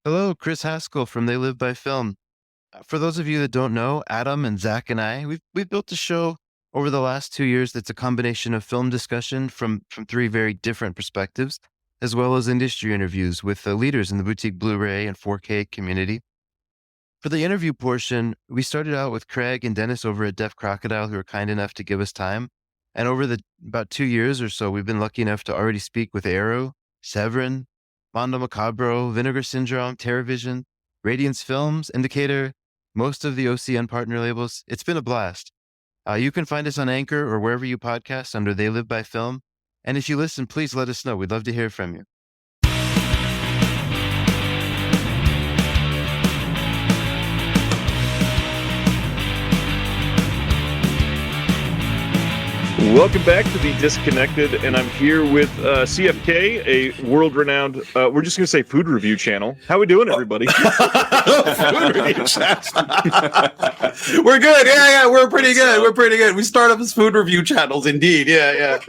Hello, Chris Haskell from They Live by Film. For those of you that don't know, Adam and Zach and we've built a show over the last 2 years that's a combination of film discussion from three very different perspectives, as well as industry interviews with the leaders in the boutique Blu-ray and 4K community. For the interview portion, we started out with Craig and Dennis over at Deaf Crocodile, who were kind enough to give us time. And over the about 2 years or so, we've been lucky enough to already speak with Arrow, Severin, Mondo Macabro, Vinegar Syndrome, TerraVision, Radiance Films, Indicator, most of the OCN partner labels. It's been a blast. You can find us on Anchor or wherever you podcast under They Live by Film. And if you listen, please let us know. We'd love to hear from you. Welcome back to The Disconnected, and I'm here with CFK, a world-renowned, we're just going to say food review channel. How we doing, everybody? Food review channel. We're good. Yeah, we're pretty good. We're pretty good. We start up as food review channels, indeed. Yeah.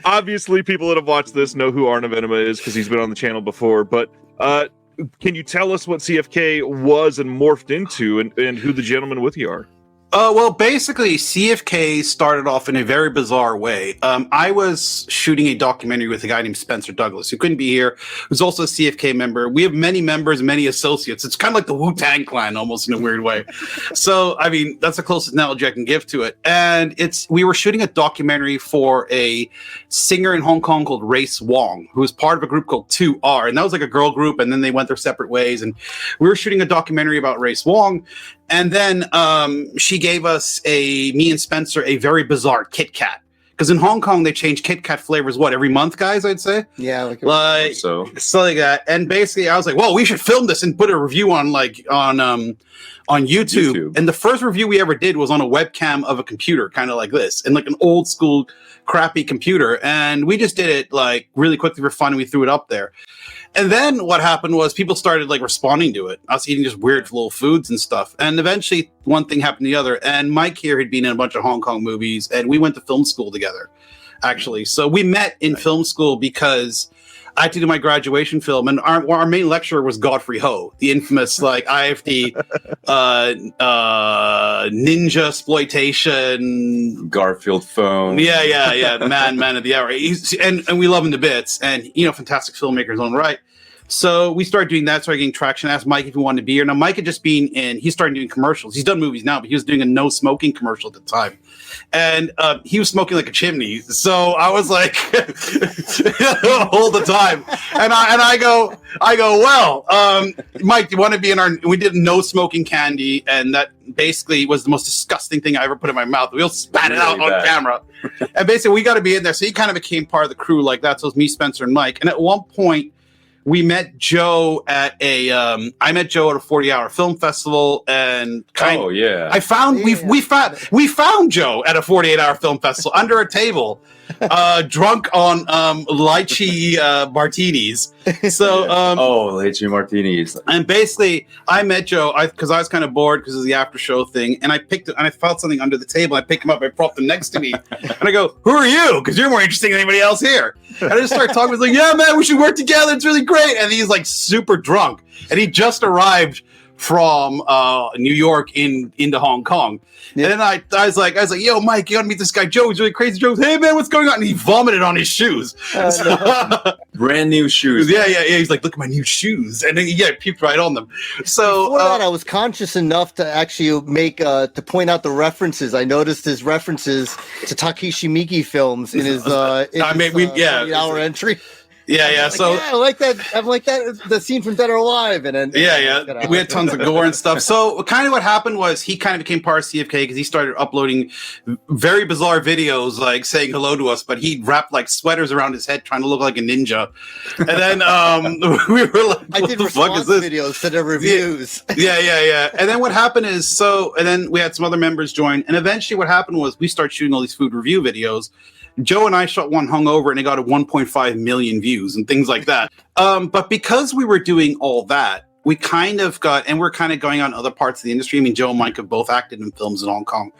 Obviously, people that have watched this know who Arnav Enema is because he's been on the channel before, but can you tell us what CFK was and morphed into and who the gentlemen with you are? Well, basically, CFK started off in a very bizarre way. I was shooting a documentary with a guy named Spencer Douglas, who couldn't be here, who's also a CFK member. We have many members, many associates. It's kind of like the Wu-Tang Clan, almost in a weird way. So, I mean, that's the closest analogy I can give to it. And we were shooting a documentary for a singer in Hong Kong called Race Wong, who was part of a group called 2R. And that was like a girl group, and then they went their separate ways. And we were shooting a documentary about Race Wong. And then she gave us me and Spencer, a very bizarre Kit Kat. Because in Hong Kong, they change Kit Kat flavors, every month, guys, I'd say? Yeah, like so like that. And basically, I was like, well, we should film this and put a review on YouTube. And the first review we ever did was on a webcam of a computer, kind of like this, and like an old school crappy computer. And we just did it like really quickly for fun, and we threw it up there. And then what happened was people started like responding to it. I was eating just weird little foods and stuff. And eventually one thing happened to the other. And Mike here had been in a bunch of Hong Kong movies, and we went to film school together, actually. So we met in film school because I had to do my graduation film, and our main lecturer was Godfrey Ho, the infamous like IFD ninja exploitation Garfield phone. Yeah, man of the hour. And we love him to bits, and fantastic filmmaker in his own right. So we started doing that, started getting traction. I asked Mike if he wanted to be here. Now Mike had just been he started doing commercials. He's done movies now, but he was doing a no smoking commercial at the time. And he was smoking like a chimney. So I was like, all the time. And I go, well, Mike, do you want to be in we did no smoking candy. And that basically was the most disgusting thing I ever put in my mouth. We all spat it out on camera. And basically we got to be in there. So he kind of became part of the crew like that. So it was me, Spencer, and Mike. And at one point, we met Joe at I met Joe at a 40-hour film festival, and we found Joe at a 48-hour film festival under a table, drunk on lychee martinis. So lychee martinis. And basically, I met Joe because I was kind of bored because of the after show thing, and I felt something under the table. I picked him up, I propped him next to me, and I go, "Who are you? Because you're more interesting than anybody else here." And I just started talking. I was like, "Yeah, man, we should work together. It's really great." And he's like super drunk, and he just arrived from New York into Hong Kong. Yeah. And then I was like, "Yo, Mike, you gotta meet this guy Joe. He's really crazy." Joe goes, "Hey, man, what's going on?" And he vomited on his shoes. Brand new shoes. Yeah. He's like, "Look at my new shoes," and then he puked right on them. So before that, I was conscious enough to actually make to point out the references. I noticed his references to Takeshi Miike films in his 8-hour entry. Yeah. So I like that. I like that. The scene from Dead or Alive, and then we had tons of gore and stuff. So kind of what happened was he kind of became part of CFK because he started uploading very bizarre videos, like saying hello to us, but he'd wrap like sweaters around his head, trying to look like a ninja. And then we were like, "I did response videos to the reviews." Yeah. And then what happened is and then we had some other members join, and eventually what happened was we started shooting all these food review videos. Joe and I shot one hungover, and it got a 1.5 million views and things like that. But because we were doing all that, we kind of we're kind of going on other parts of the industry. I mean, Joe and Mike have both acted in films in Hong Kong.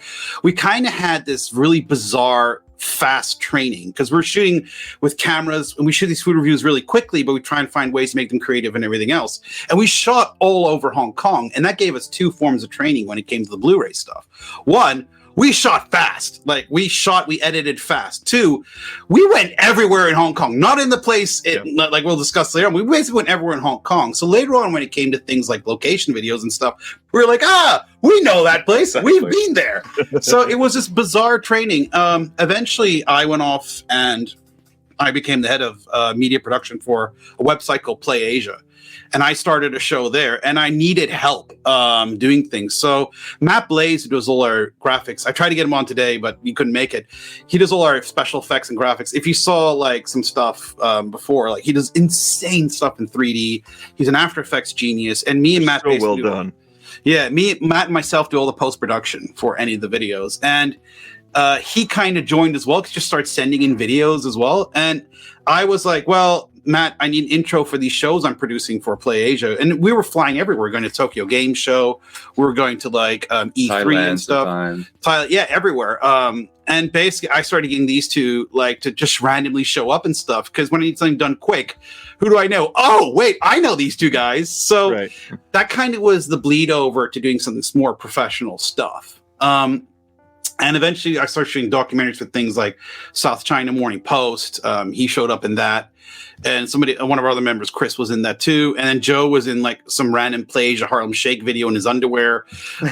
We kind of had this really bizarre fast training because we're shooting with cameras and we shoot these food reviews really quickly, but we try and find ways to make them creative and everything else. And we shot all over Hong Kong, and that gave us 2 forms of training when it came to the Blu-ray stuff. One, we shot fast. Like we edited fast. 2, we went everywhere in Hong Kong, not in the place, like we'll discuss later on. We basically went everywhere in Hong Kong. So later on, when it came to things like location videos and stuff, we were like, we know that place. We've been there. So it was this bizarre training. Eventually, I went off and I became the head of media production for a website called PlayAsia. And I started a show there, and I needed help doing things. So Matt Blaze, who does all our graphics, I tried to get him on today, but he couldn't make it. He does all our special effects and graphics. If you saw like some stuff before, like he does insane stuff in 3D. He's an After Effects genius, and me and Matt. So well done. Matt and myself do all the post production for any of the videos, and he kind of joined as well. Just started sending in videos as well, and I was like, well, Matt, I need an intro for these shows I'm producing for PlayAsia. And we were flying everywhere. We were going to Tokyo Game Show. We were going to like E3 Thailand and stuff. Thailand, yeah, everywhere. And basically, I started getting these two like to just randomly show up and stuff. Because when I need something done quick, who do I know? Oh, wait, I know these 2 guys. So that kind of was the bleed over to doing some more professional stuff. And eventually, I started shooting documentaries for things like South China Morning Post. He showed up in that. And one of our other members, Chris, was in that too. And then Joe was in like some random PlayAsia Harlem Shake video in his underwear. You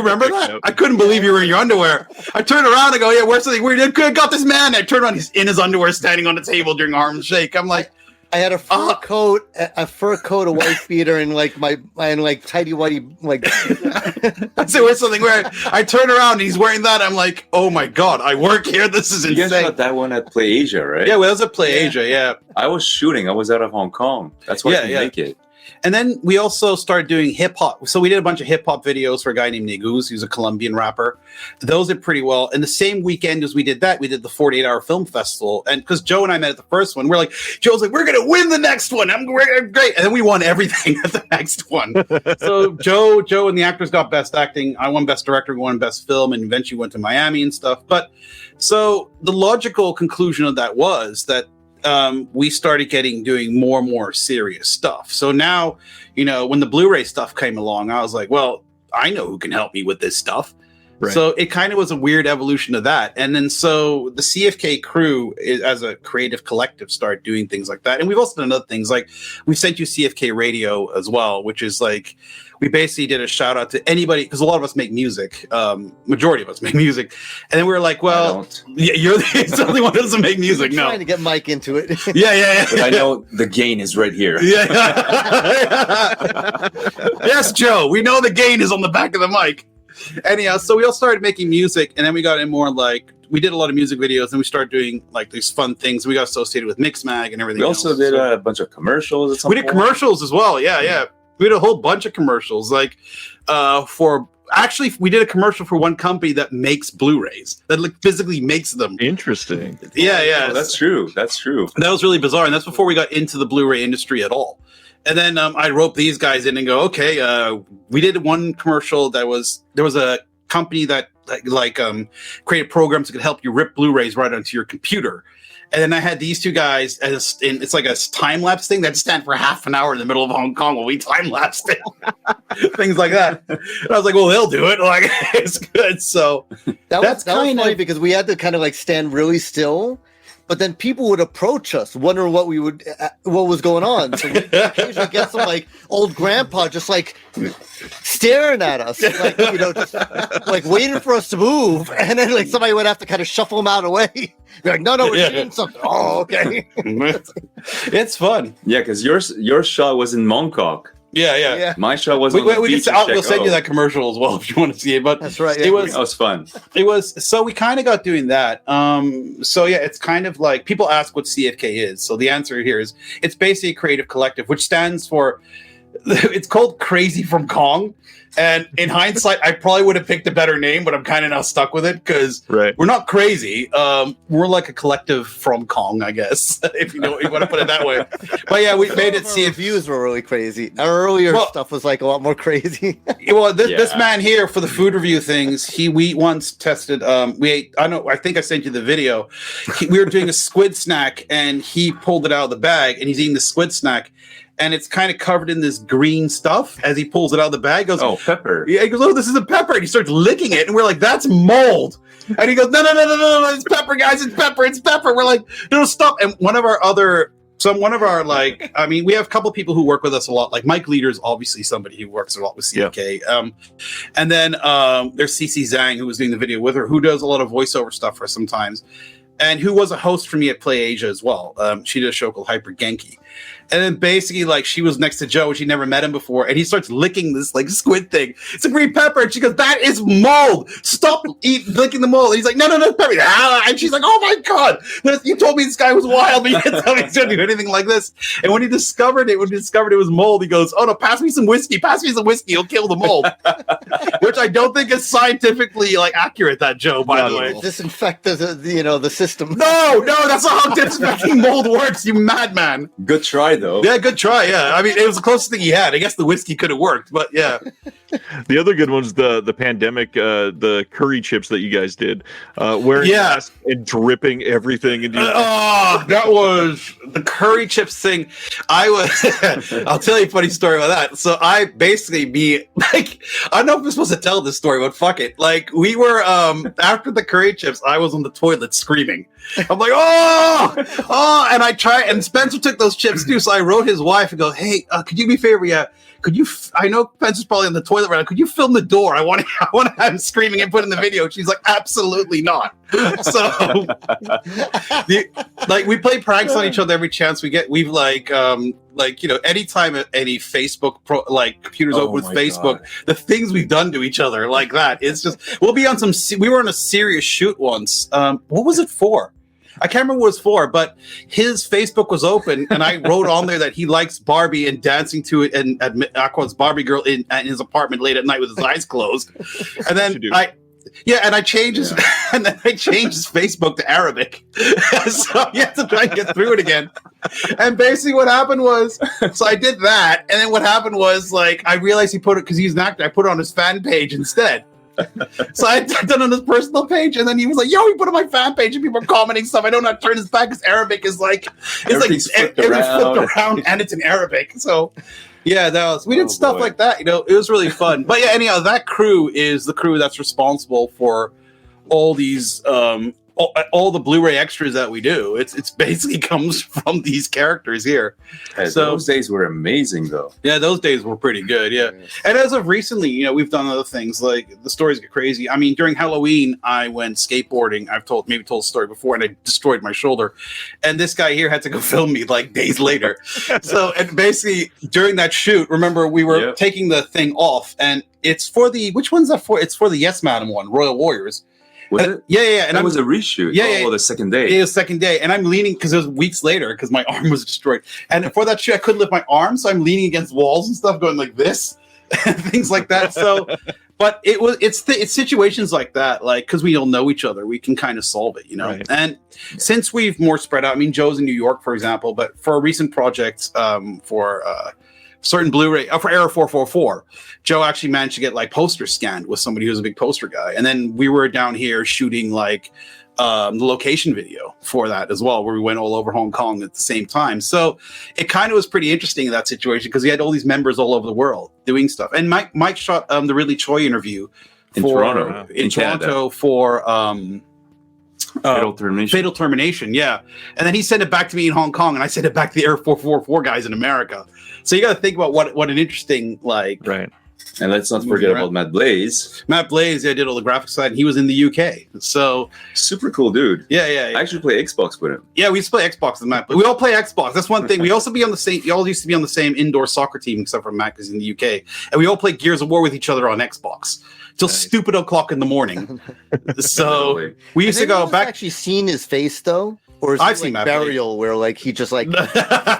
remember that? I couldn't believe you were in your underwear. I turned around and go, yeah, where's something weird? I got this man. I turned around, he's in his underwear standing on the table during Harlem Shake. I'm like, I had a fur coat, a wife beater, and like my tidy whitey like. I'd say where's something where I turn around and he's wearing that. I'm like, oh my god, I work here. This is insane. You guys shot that one at PlayAsia, right? Yeah, well, that was at PlayAsia. Yeah. I was shooting. I was out of Hong Kong. That's why I didn't make it. And then we also started doing hip hop. So we did a bunch of hip hop videos for a guy named Neguz, who's a Colombian rapper. Those did pretty well. And the same weekend as we did that, we did the 48-hour film festival. And because Joe and I met at the first one, Joe's like, we're going to win the next one. We're great. And then we won everything at the next one. So Joe and the actors got best acting. I won best director, won best film, and eventually went to Miami and stuff. But so the logical conclusion of that was that we started doing more and more serious stuff. So now, when the Blu-ray stuff came along, I was like, well, I know who can help me with this stuff. Right. So it kind of was a weird evolution of that. And then so the CFK crew as a creative collective started doing things like that. And we've also done other things like we sent you CFK radio as well, which is like, we basically did a shout out to anybody because a lot of us make music. Majority of us make music. And then we were like, well, you're the only one who doesn't make music. No. Trying to get Mike into it. Yeah. But I know the gain is right here. Yeah. Yes, Joe. We know the gain is on the back of the mic. Anyhow, so we all started making music, and then we got in more like we did a lot of music videos, and we started doing like these fun things. We got associated with Mixmag and everything. We also did a bunch of commercials. At some we did commercials as well. Yeah. We did a whole bunch of commercials. Like we did a commercial for one company that makes Blu-rays that physically makes them. Interesting. Yeah. Oh, that's true. That was really bizarre, and that's before we got into the Blu-ray industry at all. And then I rope these guys in and go, okay, we did one commercial there was a company that created programs that could help you rip Blu-rays right onto your computer. And then I had these 2 guys, and it's like a time-lapse thing that stand for half an hour in the middle of Hong Kong while we time-lapsed it. Things like that. And I was like, well, they'll do it. Like, it's good. So that was funny because we had to kind of like stand really still. But then people would approach us, wondering what was going on. So we occasionally get some like old grandpa just like staring at us, like just like waiting for us to move, and then like somebody would have to kind of shuffle him out of the way. Be like, no, we're doing something. Oh, okay. It's fun. Yeah, because your shot was in Mongkok. Yeah. My shot was on the beach. We'll send you that commercial as well if you want to see it. But that's right. That was fun. It was so we kind of got doing that. So yeah, it's kind of like people ask what CFK is. So the answer here is it's basically a creative collective, which stands for It's called Crazy from Kong. And in hindsight, I probably would have picked a better name, but I'm kind of now stuck with it because we're not crazy. We're like a collective from Kong, I guess, if you want to put it that way. But yeah, we made it. See, views were really crazy. Our earlier stuff was like a lot more crazy. Well, this man here for the food review things, we once tested. We ate. I think I sent you the video. We were doing a squid snack, and he pulled it out of the bag, and he's eating the squid snack. And it's kind of covered in this green stuff as he pulls it out of the bag. He goes, "Oh, pepper." Yeah, he goes, "Oh, this is a pepper." And he starts licking it. And we're like, "That's mold." And he goes, No, it's pepper, guys. It's pepper. It's pepper. We're like, "No, stop." And one of our we have a couple people who work with us a lot. Like Mike Leader is obviously somebody who works a lot with CFK. Yeah. And then there's CC Zhang, who was doing the video with her, who does a lot of voiceover stuff for us sometimes. And who was a host for me at PlayAsia as well. She did a show called Hyper Genki. And then basically, like, she was next to Joe, and she never met him before, and he starts licking this, like, squid thing. It's a green pepper, and she goes, "That is mold! Stop licking the mold!" And he's like, no, pepper. And she's like, "Oh my God! You told me this guy was wild, but you didn't tell me he's going to do anything like this." And when he discovered it was mold, he goes, "Oh no, pass me some whiskey, you'll kill the mold." Which I don't think is scientifically, like, accurate, that Joe, by the way. Disinfect the system. No, that's not how disinfecting mold works, you madman. Good try, though. Yeah, good try. Yeah, I mean, it was the closest thing he had. I guess the whiskey could have worked, but yeah. The other good one's the pandemic, the curry chips that you guys did, wearing masks and dripping everything into. That was the curry chips thing. I'll tell you a funny story about that. So I basically I don't know if I'm supposed to tell this story, but fuck it. Like we were after the curry chips, I was on the toilet screaming. I'm like, oh, and I tried, and Spencer took those chips too. So I wrote his wife and go, "Hey, could you do me a favor? Yeah, could you? I know Spencer's probably in the toilet right now. Could you film the door? I want to have him screaming and put in the video." She's like, "Absolutely not." So, we play pranks on each other every chance we get. We've anytime any Facebook computers open with Facebook, God. The things we've done to each other like that. It's just we'll be on we were on a serious shoot once. What was it for? I can't remember what it was for, but his Facebook was open, and I wrote on there that he likes Barbie and dancing to it and Aqua's Barbie girl in his apartment late at night with his eyes closed. And then I changed his and then I changed his Facebook to Arabic. So you have to try and get through it again. And basically what happened was, so I did that, and then what happened was, like, I realized he put it, because he's an actor, I put it on his fan page instead. So I done it on his personal page, and then he was like, "Yo, he put it on my fan page, and people are commenting stuff. I don't know how to turn his back because Arabic is like everything's flipped around, and it's in Arabic." So yeah, we did stuff like that. It was really fun. But yeah, anyhow, that crew is the crew that's responsible for all these all the Blu-ray extras that we do. It's basically comes from these characters here. Yeah, so those days were amazing, though. Yeah, those days were pretty good. Yeah, and as of recently, we've done other things. Like the stories get crazy. I mean, during Halloween, I went skateboarding. I've told the story before, and I destroyed my shoulder. And this guy here had to go film me like days later. So, and basically during that shoot, remember we were taking the thing off, and it's for which one's that for? It's for the Yes Madam one, Royal Warriors. Was it? Yeah. And that was a reshoot. Yeah. The second day. Yeah, the second day. And I'm leaning, because it was weeks later, because my arm was destroyed. And for that shoot, I couldn't lift my arm, so I'm leaning against walls and stuff, going like this, and things like that. So, but it's situations like that, like, because we all know each other, we can kind of solve it, Right. And since we've more spread out, I mean, Joe's in New York, for example, but for a recent project, for certain Blu-ray for Error 444, Joe actually managed to get like posters scanned with somebody who's a big poster guy, and then we were down here shooting like the location video for that as well, where we went all over Hong Kong at the same time. So it kind of was pretty interesting in that situation, because he had all these members all over the world doing stuff. And Mike shot the Ridley Choi interview in Toronto for Fatal Termination, yeah. And then he sent it back to me in Hong Kong, and I sent it back to the Air 444 guys in America. So you got to think about what an interesting, like... Right. And let's not forget about Matt Blaze. Matt Blaze, did all the graphics side, and he was in the UK. So... Super cool dude. Yeah. I actually play Xbox with him. Yeah, we used to play Xbox with Matt. We all play Xbox. That's one thing. We also we all used to be on the same indoor soccer team, except for Matt is in the UK. And we all play Gears of War with each other on Xbox. Till stupid o'clock in the morning. So we used to go back. Actually seen his face though, Or is I've it seen like Matt Blaze. Burial, where like he just like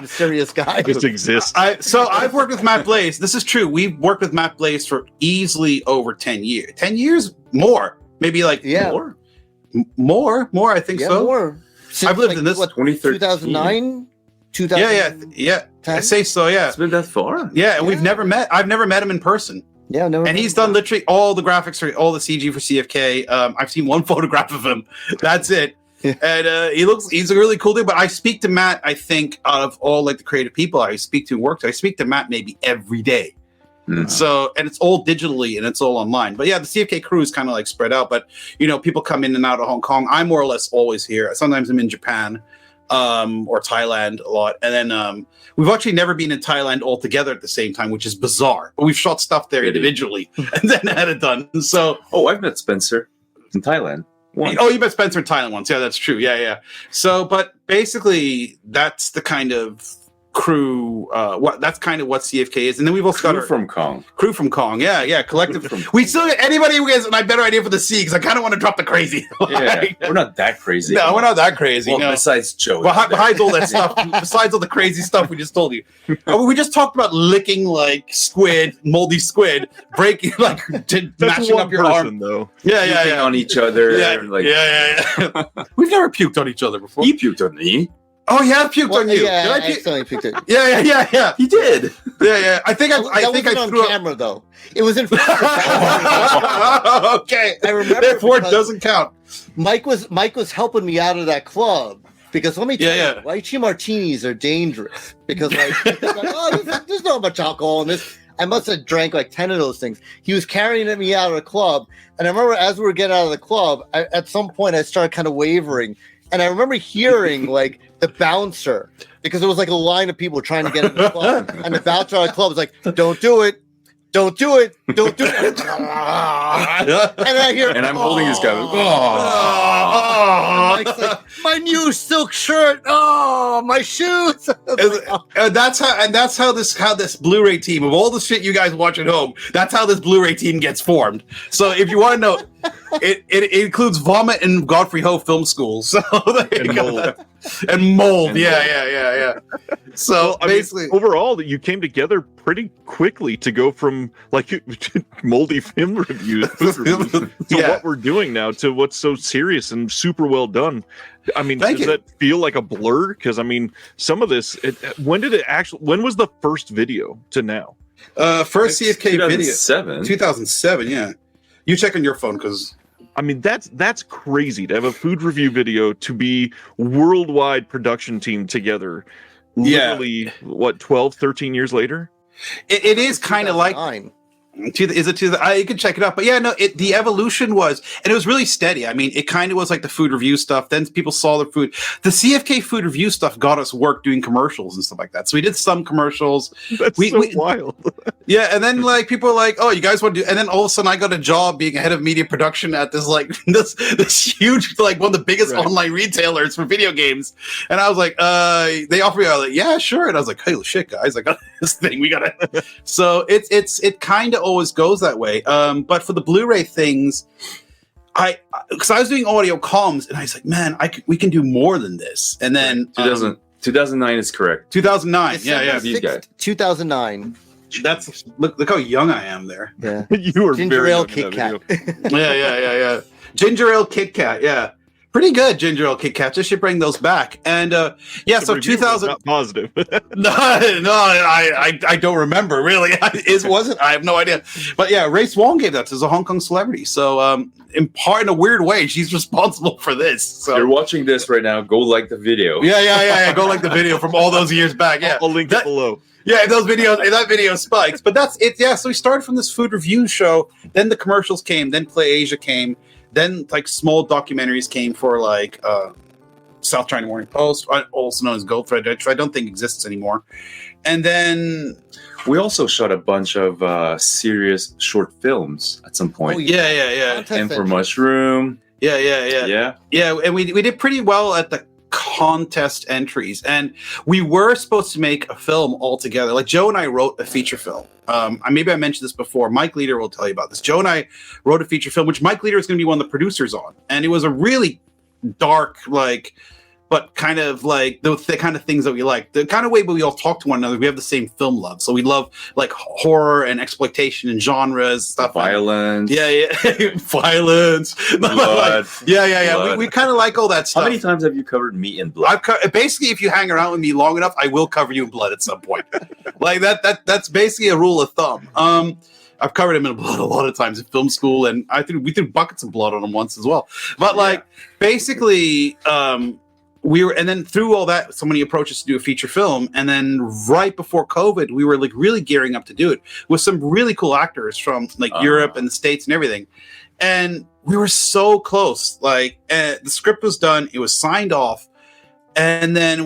mysterious guy? Just exists. So I've worked with Matt Blaze. This is true. We've worked with Matt Blaze for easily over 10 years. 10 years more. Maybe like more. More, I think so. More. Since, I've lived in this 2013. 2009? 2000. Yeah. 10? I say so, yeah. It's been that far. Yeah, and we've never met. I've never met him in person. Yeah, no. And he's done literally all the graphics for all the CG for CFK. I've seen one photograph of him. That's it. And he's a really cool dude. But I speak to Matt, I think, out of all like the creative people I speak to and work to, I speak to Matt maybe every day. So, and it's all digitally and it's all online. But yeah, the CFK crew is kind of like spread out. But, you know, people come in and out of Hong Kong. I'm more or less always here. Sometimes I'm in Japan or Thailand a lot. And then we've actually never been in Thailand all together at the same time, which is bizarre. But we've shot stuff there individually and then had it done. So, I've met Spencer in Thailand once. Oh, you met Spencer in Thailand once. Yeah, that's true. Yeah. So, but basically, that's the kind of crew. That's kind of what CFK is. And then we've also got Crew our from Kong. crew from Kong. Yeah, collective. Crew from We still anybody who has a better idea for the C because I kind of want to drop the crazy. Yeah, we're not that crazy. No, we're not that crazy. Well, no. besides Joe. Besides all that stuff, besides all the crazy stuff we just told you, we just talked about licking like squid, moldy squid, breaking like That's mashing one up your person, arm. though. Yeah. on each other. Yeah. We've never puked on each other before. He puked on me. Oh, yeah, puked on you. Yeah, Did I I puke? accidentally picked it. Yeah. He did. Yeah. I think I wasn't on threw up. camera though. It was in. Okay. I remember. Therefore, it because doesn't count. Mike was helping me out of that club because let me tell Yeah. you, lychee martinis are dangerous because there's not much alcohol in this. I must have drank like 10 of those things. He was carrying me out of the club, and I remember as we were getting out of the club, at some point I started kind of wavering, and I remember hearing like the bouncer because there was like a line of people trying to get in the club, and the bouncer at the club was like, "Don't do it." Don't do it. Don't do it. And I hear, And I'm holding this guy. Mike's like, my new silk shirt. Oh, my shoes. And that's how this Blu-ray team of all the shit you guys watch at home. That's how this Blu-ray team gets formed. So if you want to know, it includes vomit and Godfrey Ho film school. So there you And go. mold. And mold. Yeah. So I mean, basically, overall, you came together pretty quickly to go from like moldy film reviews to what we're doing now to what's so serious and super well done. I mean, Thank does you. that feel like a blur? Because I mean, some of this. When was the first video to now? first CFK video, 2007. 2007. Yeah, you check on your phone because. I mean, that's crazy to have a food review video to be worldwide production team together. Yeah. Literally, what, 12, 13 years later? It is kind of like 2009. Is it to the? You can check it out, but yeah, no. The evolution was, and it was really steady. I mean, it kind of was like the food review stuff. Then people saw the food. The CFK food review stuff got us work doing commercials and stuff like that. So we did some commercials. That's so wild. Yeah, and then like people were like, "Oh, you guys want to do?" And then all of a sudden, I got a job being a head of media production at this like this huge like one of the biggest online retailers for video games. And I was like, they offered me. I was like, "Yeah, sure." And I was like, "Hey, shit, guys, I got this thing. We gotta." So it kind of always goes that way. But for the Blu-ray things, because I was doing audio comms, and I was like, "Man, we can do more than this." And then 2009 is correct. 2009. Yeah. These guys. 2009. That's look how young I am there. Yeah. You were Ginger very ale young in Kit that Kat. video. Yeah. Ginger ale Kit Kat. Yeah. Pretty good ginger ale Kit Kat. Just should bring those back. And The so review was 2000. not positive. No, I don't remember really. Wasn't I have no idea. But yeah, Ray Swan gave that to as a Hong Kong celebrity. So in a weird way, she's responsible for this. So You're watching this right now. Go like the video. yeah. Go like the video from all those years back. Yeah. I'll link it below. Yeah, if that video spikes. But that's it. Yeah, so we started from this food review show. Then the commercials came. Then PlayAsia came. Then like small documentaries came for like South China Morning Post, also known as Gold Thread, which I don't think exists anymore. And then We also shot a bunch of serious short films at some point. Oh, yeah. Contest And for entry. Mushroom. Yeah. Yeah. And we did pretty well at the contest entries, and we were supposed to make a film all together. Like Joe and I wrote a feature film. Maybe I mentioned this before. Mike Leader will tell you about this. Joe and I wrote a feature film, which Mike Leader is going to be one of the producers on, and it was a really dark, like but kind of like the kind of things that we like, the kind of way we all talk to one another. We have the same film love, so we love like horror and exploitation and genres, stuff. Violence. Violence. Blood. Blood. We kind of like all that stuff. How many times have you covered meat and blood? Basically, if you hang around with me long enough, I will cover you in blood at some point. Like that's basically a rule of thumb. I've covered him in blood a lot of times in film school, and we threw buckets of blood on him once as well. But basically, and then through all that, somebody approached us to do a feature film, and then right before COVID, we were like really gearing up to do it with some really cool actors from like Europe and the States and everything. And we were so close. Like, the script was done, it was signed off, and then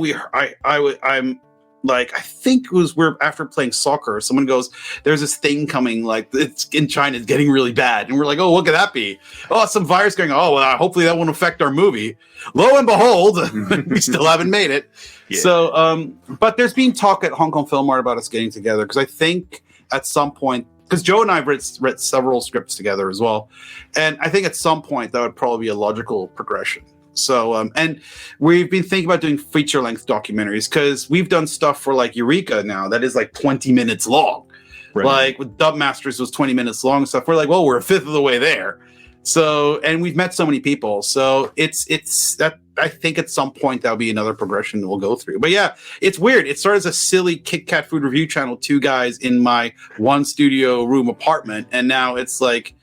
I'm like, I think it was we're after playing soccer. Someone goes, "There's this thing coming, like it's in China, it's getting really bad," and we're like, "Oh, what could that be? Oh, some virus going. Oh, well, hopefully that won't affect our movie." Lo and behold, we still haven't made it. Yeah. So, but there's been talk at Hong Kong Film Art about us getting together because I think at some point, because Joe and I have read several scripts together as well, and I think at some point that would probably be a logical progression. So, and we've been thinking about doing feature-length documentaries because we've done stuff for like Eureka now that is like 20 minutes long. Right. Like with Dub Masters was 20 minutes long and stuff. We're like, well, we're a fifth of the way there. So, and we've met so many people. So it's that I think at some point that'll be another progression that we'll go through. But yeah, it's weird. It started as a silly Kit Kat food review channel, 2 guys in my 1 studio room apartment. And now it's like,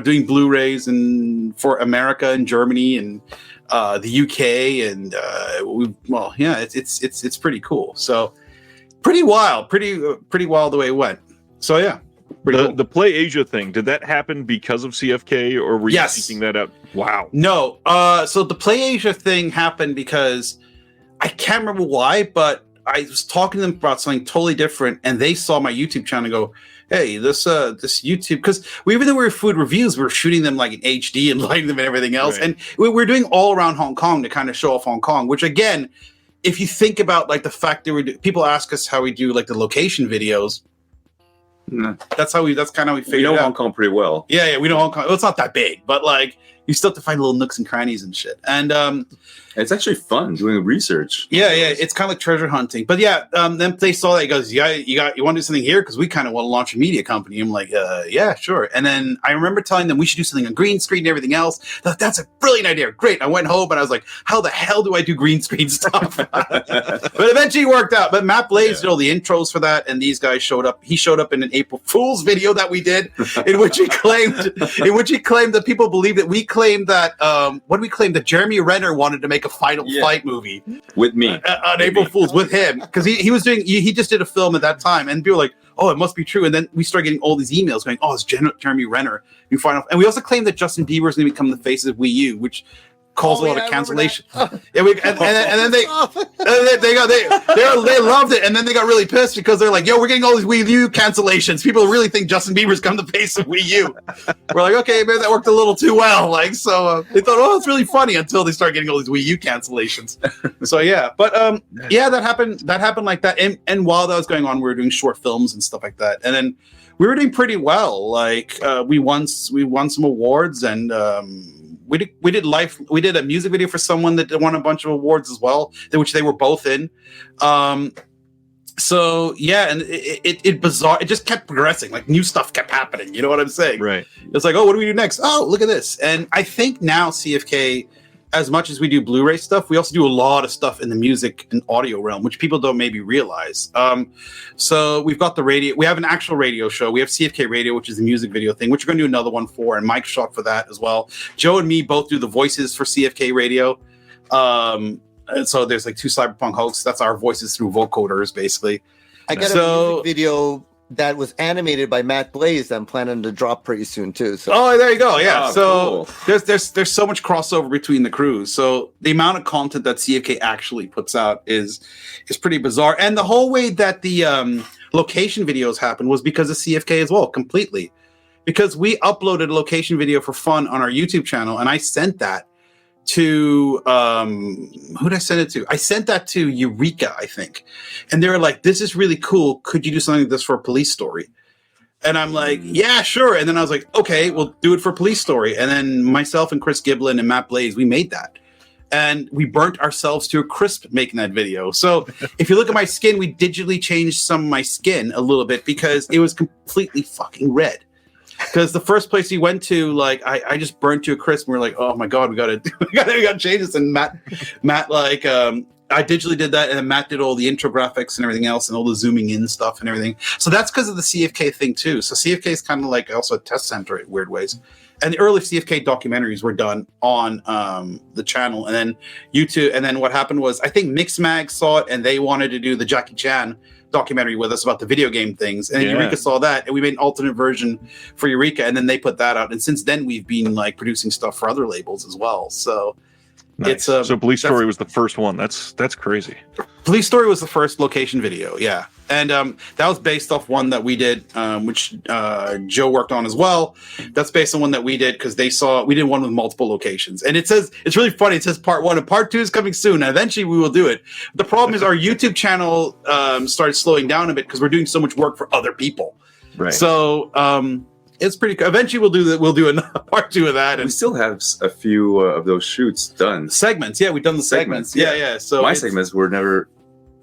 doing Blu-rays and for America and Germany and the UK and it's pretty cool. So pretty wild the way it went. So yeah, cool. The PlayAsia thing, did that happen because of CFK or were you seeking that out? Wow. No. So the PlayAsia thing happened because I can't remember why, but I was talking to them about something totally different, and they saw my YouTube channel and go, "Hey, this YouTube," because even though we were food reviews, we were shooting them like in HD and lighting them and everything else, right. And we're doing all around Hong Kong to kind of show off Hong Kong. Which again, if you think about like the fact that people ask us how we do like the location videos, that's kind of how we figured it out. We know Hong Kong pretty well. Yeah, we know Hong Kong. Well, it's not that big, but like you still have to find little nooks and crannies and shit. And it's actually fun doing research. Yeah, it's kind of like treasure hunting. But yeah, then they saw that. He goes, "Yeah, you want to do something here? Because we kind of want to launch a media company." I'm like, "Yeah, sure." And then I remember telling them we should do something on green screen and everything else. That's a brilliant idea. Great. I went home and I was like, "How the hell do I do green screen stuff?" But eventually it worked out. But Matt Blaze did all the intros for that, and these guys showed up. He showed up in an April Fool's video that we did, in which he claimed that people believe that we claimed that what did we claim that Jeremy Renner wanted to make a Final Fight movie with me on April Fool's with him because he was doing he just did a film at that time, and people were like, "Oh, it must be true." And then we started getting all these emails going, "Oh, it's Jeremy Renner." You find out, and we also claimed that Justin Bieber is going to become the face of Wii U, which caused a lot of cancellation. And then they loved it, and then they got really pissed because they're like, "Yo, we're getting all these Wii U cancellations. People really think Justin Bieber's come the face of Wii U." We're like, "Okay, maybe that worked a little too well." Like, so they thought, "Oh, it's really funny," until they start getting all these Wii U cancellations. So yeah, but that happened like that. And while that was going on, we were doing short films and stuff like that, and then we were doing pretty well. Like we won some awards, and we did a music video for someone that won a bunch of awards as well, which they were both in. So yeah, and it bizarre. It just kept progressing. Like new stuff kept happening. You know what I'm saying? Right. It's like, oh, what do we do next? Oh, look at this. And I think now CFK, as much as we do Blu-ray stuff, we also do a lot of stuff in the music and audio realm, which people don't maybe realize. So we've got the radio. We have an actual radio show. We have CFK Radio, which is the music video thing, which we're going to do another one for, and Mike shot for that as well. Joe and me both do the voices for CFK Radio. And so there's like 2 cyberpunk hosts. That's our voices through vocoders, basically. I got a music video that was animated by Matt Blaze that I'm planning to drop pretty soon too. So. Oh, there you go. Yeah. Cool. There's so much crossover between the crews. So the amount of content that CFK actually puts out is pretty bizarre. And the whole way that the location videos happened was because of CFK as well, completely. Because we uploaded a location video for fun on our YouTube channel, and I sent that to who did I send it to? I sent that to Eureka, I think. And they were like, "This is really cool. Could you do something like this for a police story?" And I'm like, "Yeah, sure." And then I was like, "Okay, we'll do it for Police Story." And then myself and Chris Giblin and Matt Blaze, we made that. and we burnt ourselves to a crisp making that video. So if you look at my skin, we digitally changed some of my skin a little bit because it was completely fucking red. Because the first place we went to, like, I just burnt to a crisp, and we were like, oh my god, we gotta change this. And Matt, like, I digitally did that, and then Matt did all the intro graphics and everything else, and all the zooming in stuff and everything. So that's because of the CFK thing too. So CFK is kind of like also a test center in weird ways. And the early CFK documentaries were done on the channel, and then YouTube. And then what happened was, I think Mixmag saw it, and they wanted to do the Jackie Chan documentary with us about the video game things. And then Eureka saw that, and we made an alternate version for Eureka, and then they put that out. And since then, we've been like producing stuff for other labels as well. So. Nice. So Police Story was the first one. That's crazy. Police Story was the first location video, yeah, and that was based off one that we did, which Joe worked on as well. That's based on one that we did because we did one with multiple locations, and it says it's really funny. It says part 1 and part 2 is coming soon, and eventually we will do it. The problem is our YouTube channel started slowing down a bit because we're doing so much work for other people. Right. So it's pretty cool. Eventually we'll do another part 2 of that. And we still have a few of those shoots done. Segments, yeah, we've done the segments. Yeah. So my segments were never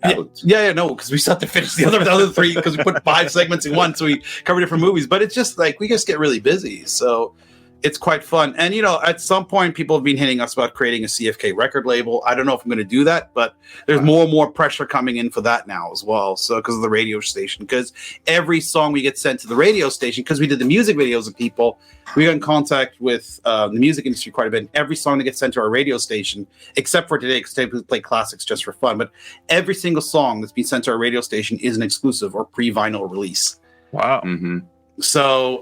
out. No, because we still have to finish the other 3 because we put 5 segments in one, so we cover different movies. But it's just like we just get really busy, so it's quite fun. And at some point, people have been hitting us about creating a CFK record label. I don't know if I'm going to do that, but there's more and more pressure coming in for that now as well. So because of the radio station, because every song we get sent to the radio station, because we did the music videos of people, we got in contact with the music industry quite a bit. And every song that gets sent to our radio station, except for today, because today we play classics just for fun, but every single song that's been sent to our radio station is an exclusive or pre-vinyl release. Wow. Mm-hmm. So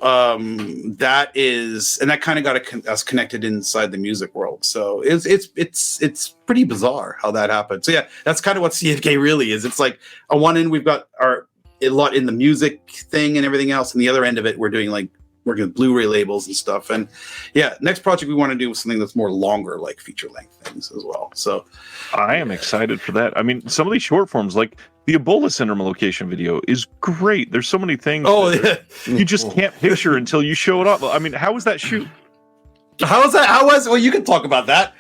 that is, and that kind of got us connected inside the music world. So it's pretty bizarre how that happened. So yeah, that's kind of what CFK really is. It's like on one end we've got a lot in the music thing and everything else, and the other end of it we're doing like working with Blu-ray labels and stuff. And yeah, next project we want to do is something that's more longer, like feature length things as well. So I am excited for that. I mean, some of these short forms, like the Ebola syndrome location video, is great. There's so many things you just can't picture until you show it up. I mean, how was that shoot? Well, you can talk about that.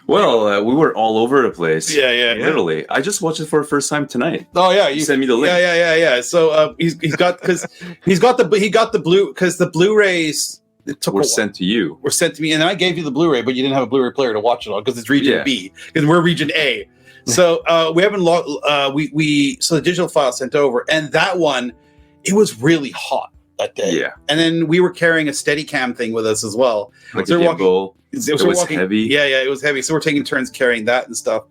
Well, we were all over the place. Yeah. Literally, I just watched it for the first time tonight. Oh yeah, you sent me the link. Yeah. So he got the blue because the Blu-rays were sent to you. Were sent to me, and then I gave you the Blu-ray, but you didn't have a Blu-ray player to watch it on because it's region B, because we're region A. So we haven't so the digital file sent over, and that one, it was really hot that day. Yeah, and then we were carrying a Steadicam thing with us as well. Like so a gimbal. It was heavy. Yeah, it was heavy. So we're taking turns carrying that and stuff.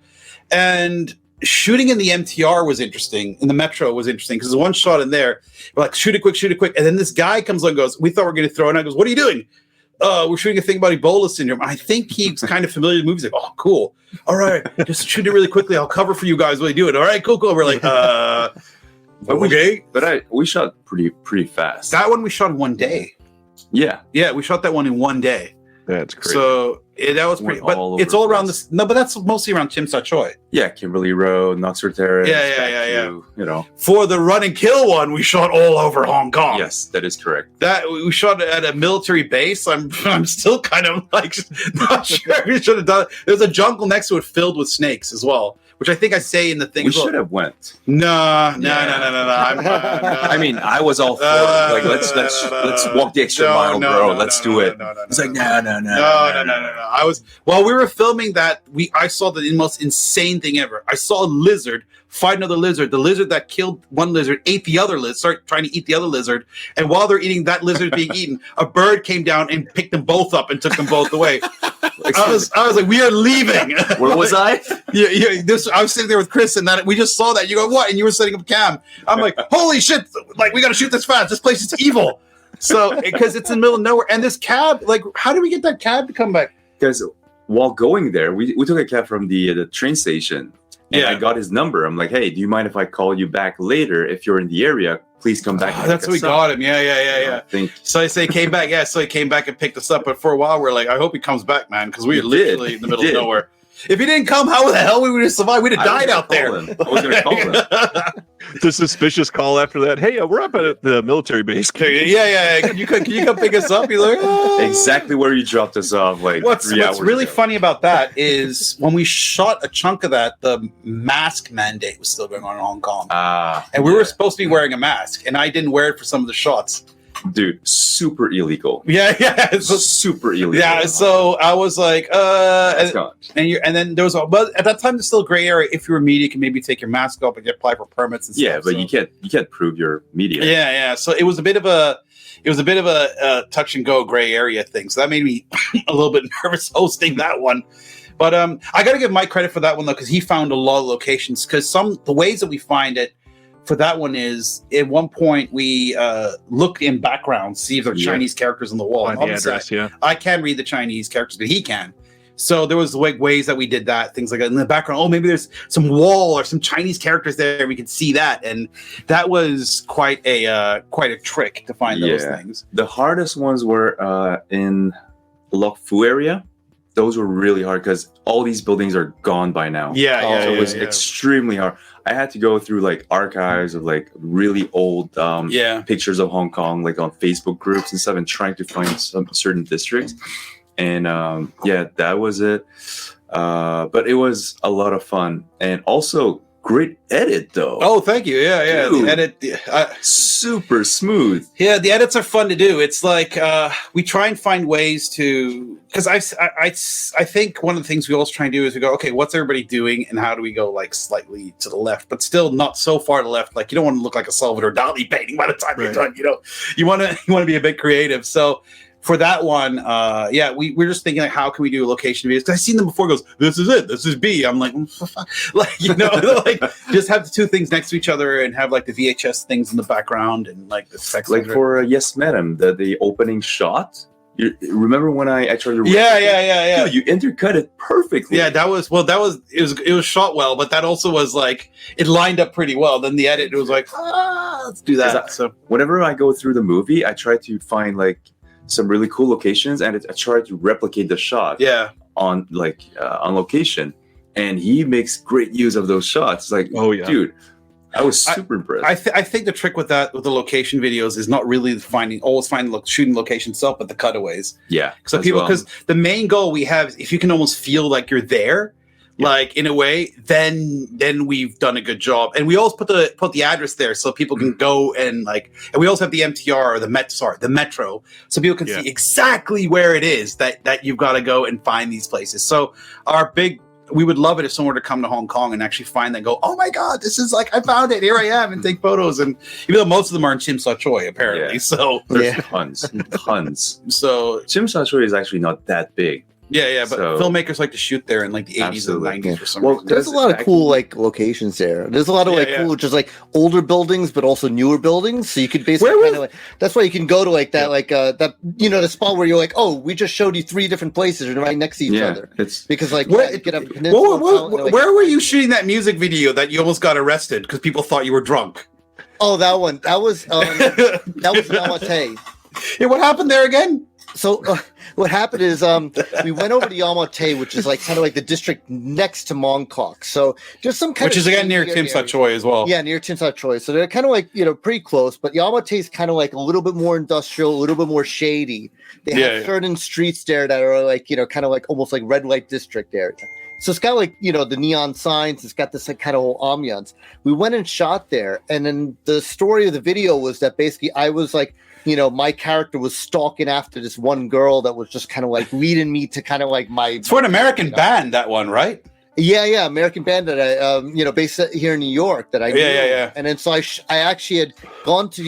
And shooting in the MTR was interesting. In the Metro was interesting because there's one shot in there. We're like, shoot it quick. And then this guy comes on and goes, we thought we were going to throw it. And I goes, what are you doing? We're shooting a thing about Ebola syndrome. I think he's kind of familiar with movies. Like, oh, cool. All right, just shoot it really quickly. I'll cover for you guys while you do it. All right, cool. We're like, okay. But we shot pretty fast. That one we shot in one day. Yeah, we shot that one in one day. That's crazy. So that was pretty, but it's all around this. No, but that's mostly around Tim Choi. Yeah, Kimberly Road, Knoxford Terrace. Yeah. For the Run and Kill one, we shot all over Hong Kong. Yes, that is correct. That we shot at a military base. I'm still kind of like not sure we should have done. There's a jungle next to it filled with snakes as well, which I think I say in the thing. We should have went. No. I mean, I was all for it. Like, let's walk the extra mile, bro. Let's do it. It's like no. I was while we were filming that. I saw the most insane thing ever. I saw a lizard fight another lizard. The lizard that killed one lizard ate the other lizard. Started trying to eat the other lizard. And while they're eating that lizard being eaten, a bird came down and picked them both up and took them both away. I was like, we are leaving. Where was I? I was sitting there with Chris, and that we just saw that. You go, what? And you were setting up a cam. I'm like, holy shit! Like, we got to shoot this fast. This place is evil. So, because it's in the middle of nowhere, and this cab, like, how did we get that cab to come back? Because while going there, we took a cab from the train station. And I got his number. I'm like, hey, do you mind if I call you back later if you're in the area? Please come back. That's what we got him. Yeah. So I say came back. Yeah, so he came back and picked us up. But for a while, we're like, I hope he comes back, man, because we were literally in the middle of nowhere. If he didn't come, how the hell we would have survived? We'd have died out there. I was going to call him. The suspicious call after that. Hey, we're up at the military base. Yeah. Can you come pick us up? He's like, oh. Exactly where you dropped us off. Like What's 3 hours really ago. funny about that is when we shot a chunk of that, the mask mandate was still going on in Hong Kong, and we were supposed to be wearing a mask, and I didn't wear it for some of the shots. Dude, super illegal. Yeah. So, Super illegal. yeah. So I was like, That's gone. and then there was but at that time there's still a gray area. If you were media, you can maybe take your mask off and apply for permits and stuff. Yeah, but so. you can't prove your media. Yeah. So it was a bit of a touch and go gray area thing. So that made me a little bit nervous hosting that one. But I got to give Mike credit for that one though, because he found a lot of locations. Because the ways that we find it for that one is at one point we look in background, see if there are Chinese characters on the wall. Find the address, yeah. I can read the Chinese characters, but he can. So there was ways that we did that, things like that in the background. Oh, maybe there's some wall or some Chinese characters there. We could see that, and that was quite a trick to find those things. The hardest ones were in Lok Fu area. Those were really hard because all these buildings are gone by now. So it was extremely hard. I had to go through like archives of like really old pictures of Hong Kong, like on Facebook groups and stuff, and trying to find some certain districts. And that was it. But it was a lot of fun, and also great edit though. Oh, thank you. Yeah. Dude, the edit, super smooth. Yeah, the edits are fun to do. It's like we try and find ways to, because I think one of the things we always try and do is we go, okay, what's everybody doing, and how do we go like slightly to the left, but still not so far to the left. Like you don't want to look like a Salvador Dali painting by the time you're done. You know, you want to be a bit creative. So. For that one, we're just thinking like, how can we do location videos? Because I've seen them before. Goes, this is it. This is B. I'm like, like like just have the two things next to each other and have like the VHS things in the background and like the specs. Like for Yes Madam, the opening shot. You remember when I tried to? Yeah. Dude, you intercut it perfectly. Yeah, it was shot well, but that also was like it lined up pretty well. Then the edit, it was like, let's do that. So whenever I go through the movie, I try to find like some really cool locations, and I try to replicate the shot on location, and he makes great use of those shots. Like, dude, I was super impressed. I think the trick with the location videos is not really shooting location itself, but the cutaways. Yeah, so because the main goal we have is if you can almost feel like you're there, like in a way, then we've done a good job. And we always put the address there so people can go and we also have the MTR or the metro, so people can see exactly where it is that you've got to go and find these places. So we would love it if someone were to come to Hong Kong and actually find that and go, oh my God, this is like, I found it, here I am, and take photos. And even though most of them are in Chim Sa Choi, apparently. So there's tons. So Chim Sa Choi is actually not that big. Yeah, but filmmakers like to shoot there in like the 80s and 90s for some reason. There's a lot of cool like locations there. There's a lot of cool, just like older buildings, but also newer buildings. So you could basically that's why you can go to like that, that the spot where you're like, oh, we just showed you 3 different places and right next to each other. It's because like where were you shooting that music video that you almost got arrested because people thought you were drunk? Oh, that one. That was Yamate. Yeah, what happened there again? So what happened is we went over to Yamate, which is like kind of like the district next to Mongkok. So just some kind which is again near Tim Sa Choi as well. Yeah, near Tim Sa Choi. So they're kind of like pretty close, but Yamate is kind of like a little bit more industrial, a little bit more shady. They have certain streets there that are like kind of like almost like red light district area. So it's got like the neon signs. It's got this like kind of whole ambiance. We went and shot there, and then the story of the video was that basically I was like. My character was stalking after this one girl that was just kind of like leading me to kind of like my. It's for an American band, that one, right? Yeah, American band that I, based here in New York that I knew. Yeah. And then so I actually had gone to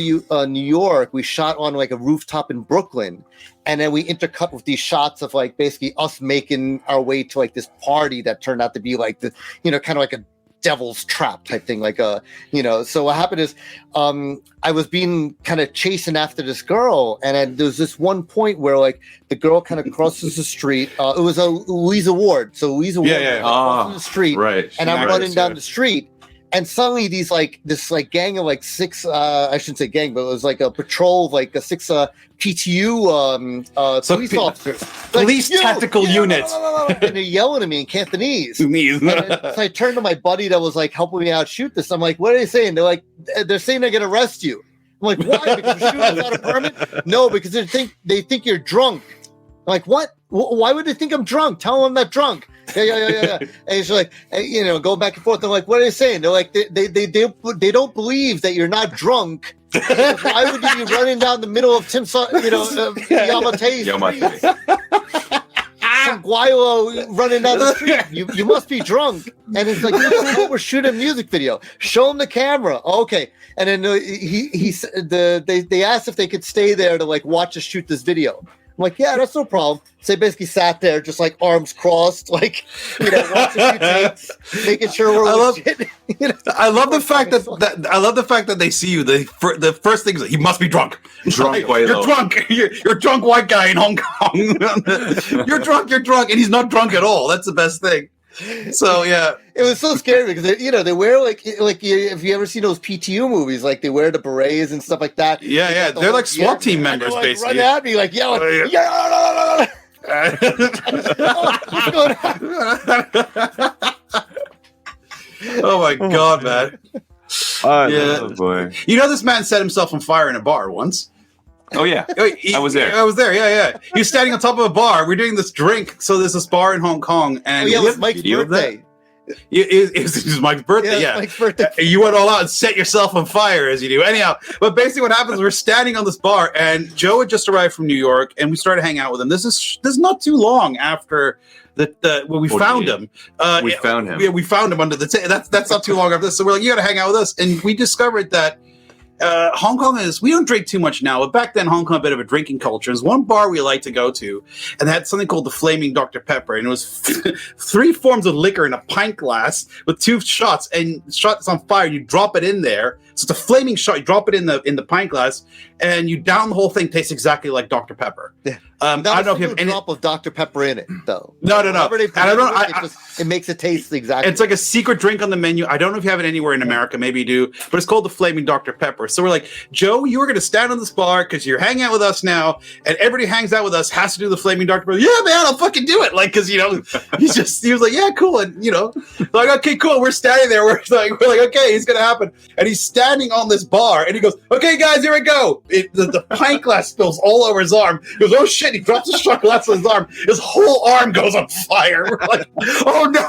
New York. We shot on like a rooftop in Brooklyn, and then we intercut with these shots of like basically us making our way to like this party that turned out to be like the, kind of like a devil's trap type thing, like so what happened is I was being kind of chasing after this girl, and there's this one point where like the girl kind of crosses the street. It was a Louisa Ward, so Louisa Ward crosses the street, right? And I'm running down the street, And suddenly this gang of like six, I shouldn't say gang, but it was like a patrol of like a six PTU police officers. Police tactical units. And they're yelling at me in Cantonese. So I turned to my buddy that was like helping me out shoot this. I'm like, what are they saying? They're saying they're going to arrest you. I'm like, why? Because you're shooting without a permit? No, because they think you're drunk. I'm like, what? Why would they think I'm drunk? Tell them I'm not drunk. Yeah. And it's like, going back and forth. I'm like, what are they saying? They're like, they don't believe that you're not drunk. Why would you be running down the middle of Yamate? Some guaylo running down the street. You must be drunk. And it's like, we're shooting a music video. Show him the camera. Okay. And then they asked if they could stay there to like watch us shoot this video. I'm like, yeah, that's no problem. So they basically sat there, just like arms crossed, like watching a few takes, making sure we're legit. I love the fact that they see you. The first thing is he must be drunk. Drunk, like, you're drunk. You're a drunk white guy in Hong Kong. You're drunk, and he's not drunk at all. That's the best thing. So yeah, it was so scary because they wear like if you ever seen those PTU movies, like they wear the berets and stuff like that. Yeah, they're like SWAT team members, like, basically. Run at me like yelling, yeah. Oh my god, man! Oh boy! You know, this man set himself on fire in a bar once. Oh yeah, I was there. I was there. Yeah. He was standing on top of a bar. We're doing this drink. So there's this bar in Hong Kong, and it was Mike's birthday. It was Mike's birthday. Yeah, Mike's birthday. You went all out and set yourself on fire as you do. Anyhow, but basically what happens, we're standing on this bar, and Joe had just arrived from New York, and we started hanging out with him. This is not too long after when we found him. We found him. Yeah, we found him under the table. That's not too long after this. So we're like, you got to hang out with us, and we discovered that. Hong Kong we don't drink too much now, but back then Hong Kong had a bit of a drinking culture. There's one bar we liked to go to, and they had something called the Flaming Dr. Pepper, and it was 3 forms of liquor in a pint glass with 2 shots, and shots on fire. You drop it in there, so it's a flaming shot. You drop it in the pint glass, and you down the whole thing. Tastes exactly like Dr. Pepper. Yeah. I don't know if you have any drop of Dr. Pepper in it, though. No. It makes it taste exactly. It's like a secret drink on the menu. I don't know if you have it anywhere in America. Maybe you do, but it's called the Flaming Dr. Pepper. So we're like, Joe, you are going to stand on this bar because you're hanging out with us now, and everybody hangs out with us has to do the Flaming Dr. Pepper. Yeah, man, I'll fucking do it. Like, because he was like, yeah, cool, and like, okay, cool. We're standing there. We're like, okay, it's gonna happen, and he's standing on this bar, and he goes, okay, guys, here we go. The pint glass spills all over his arm. He goes, oh shit! He drops the shot glass on his arm. His whole arm goes on fire. We're like, oh no!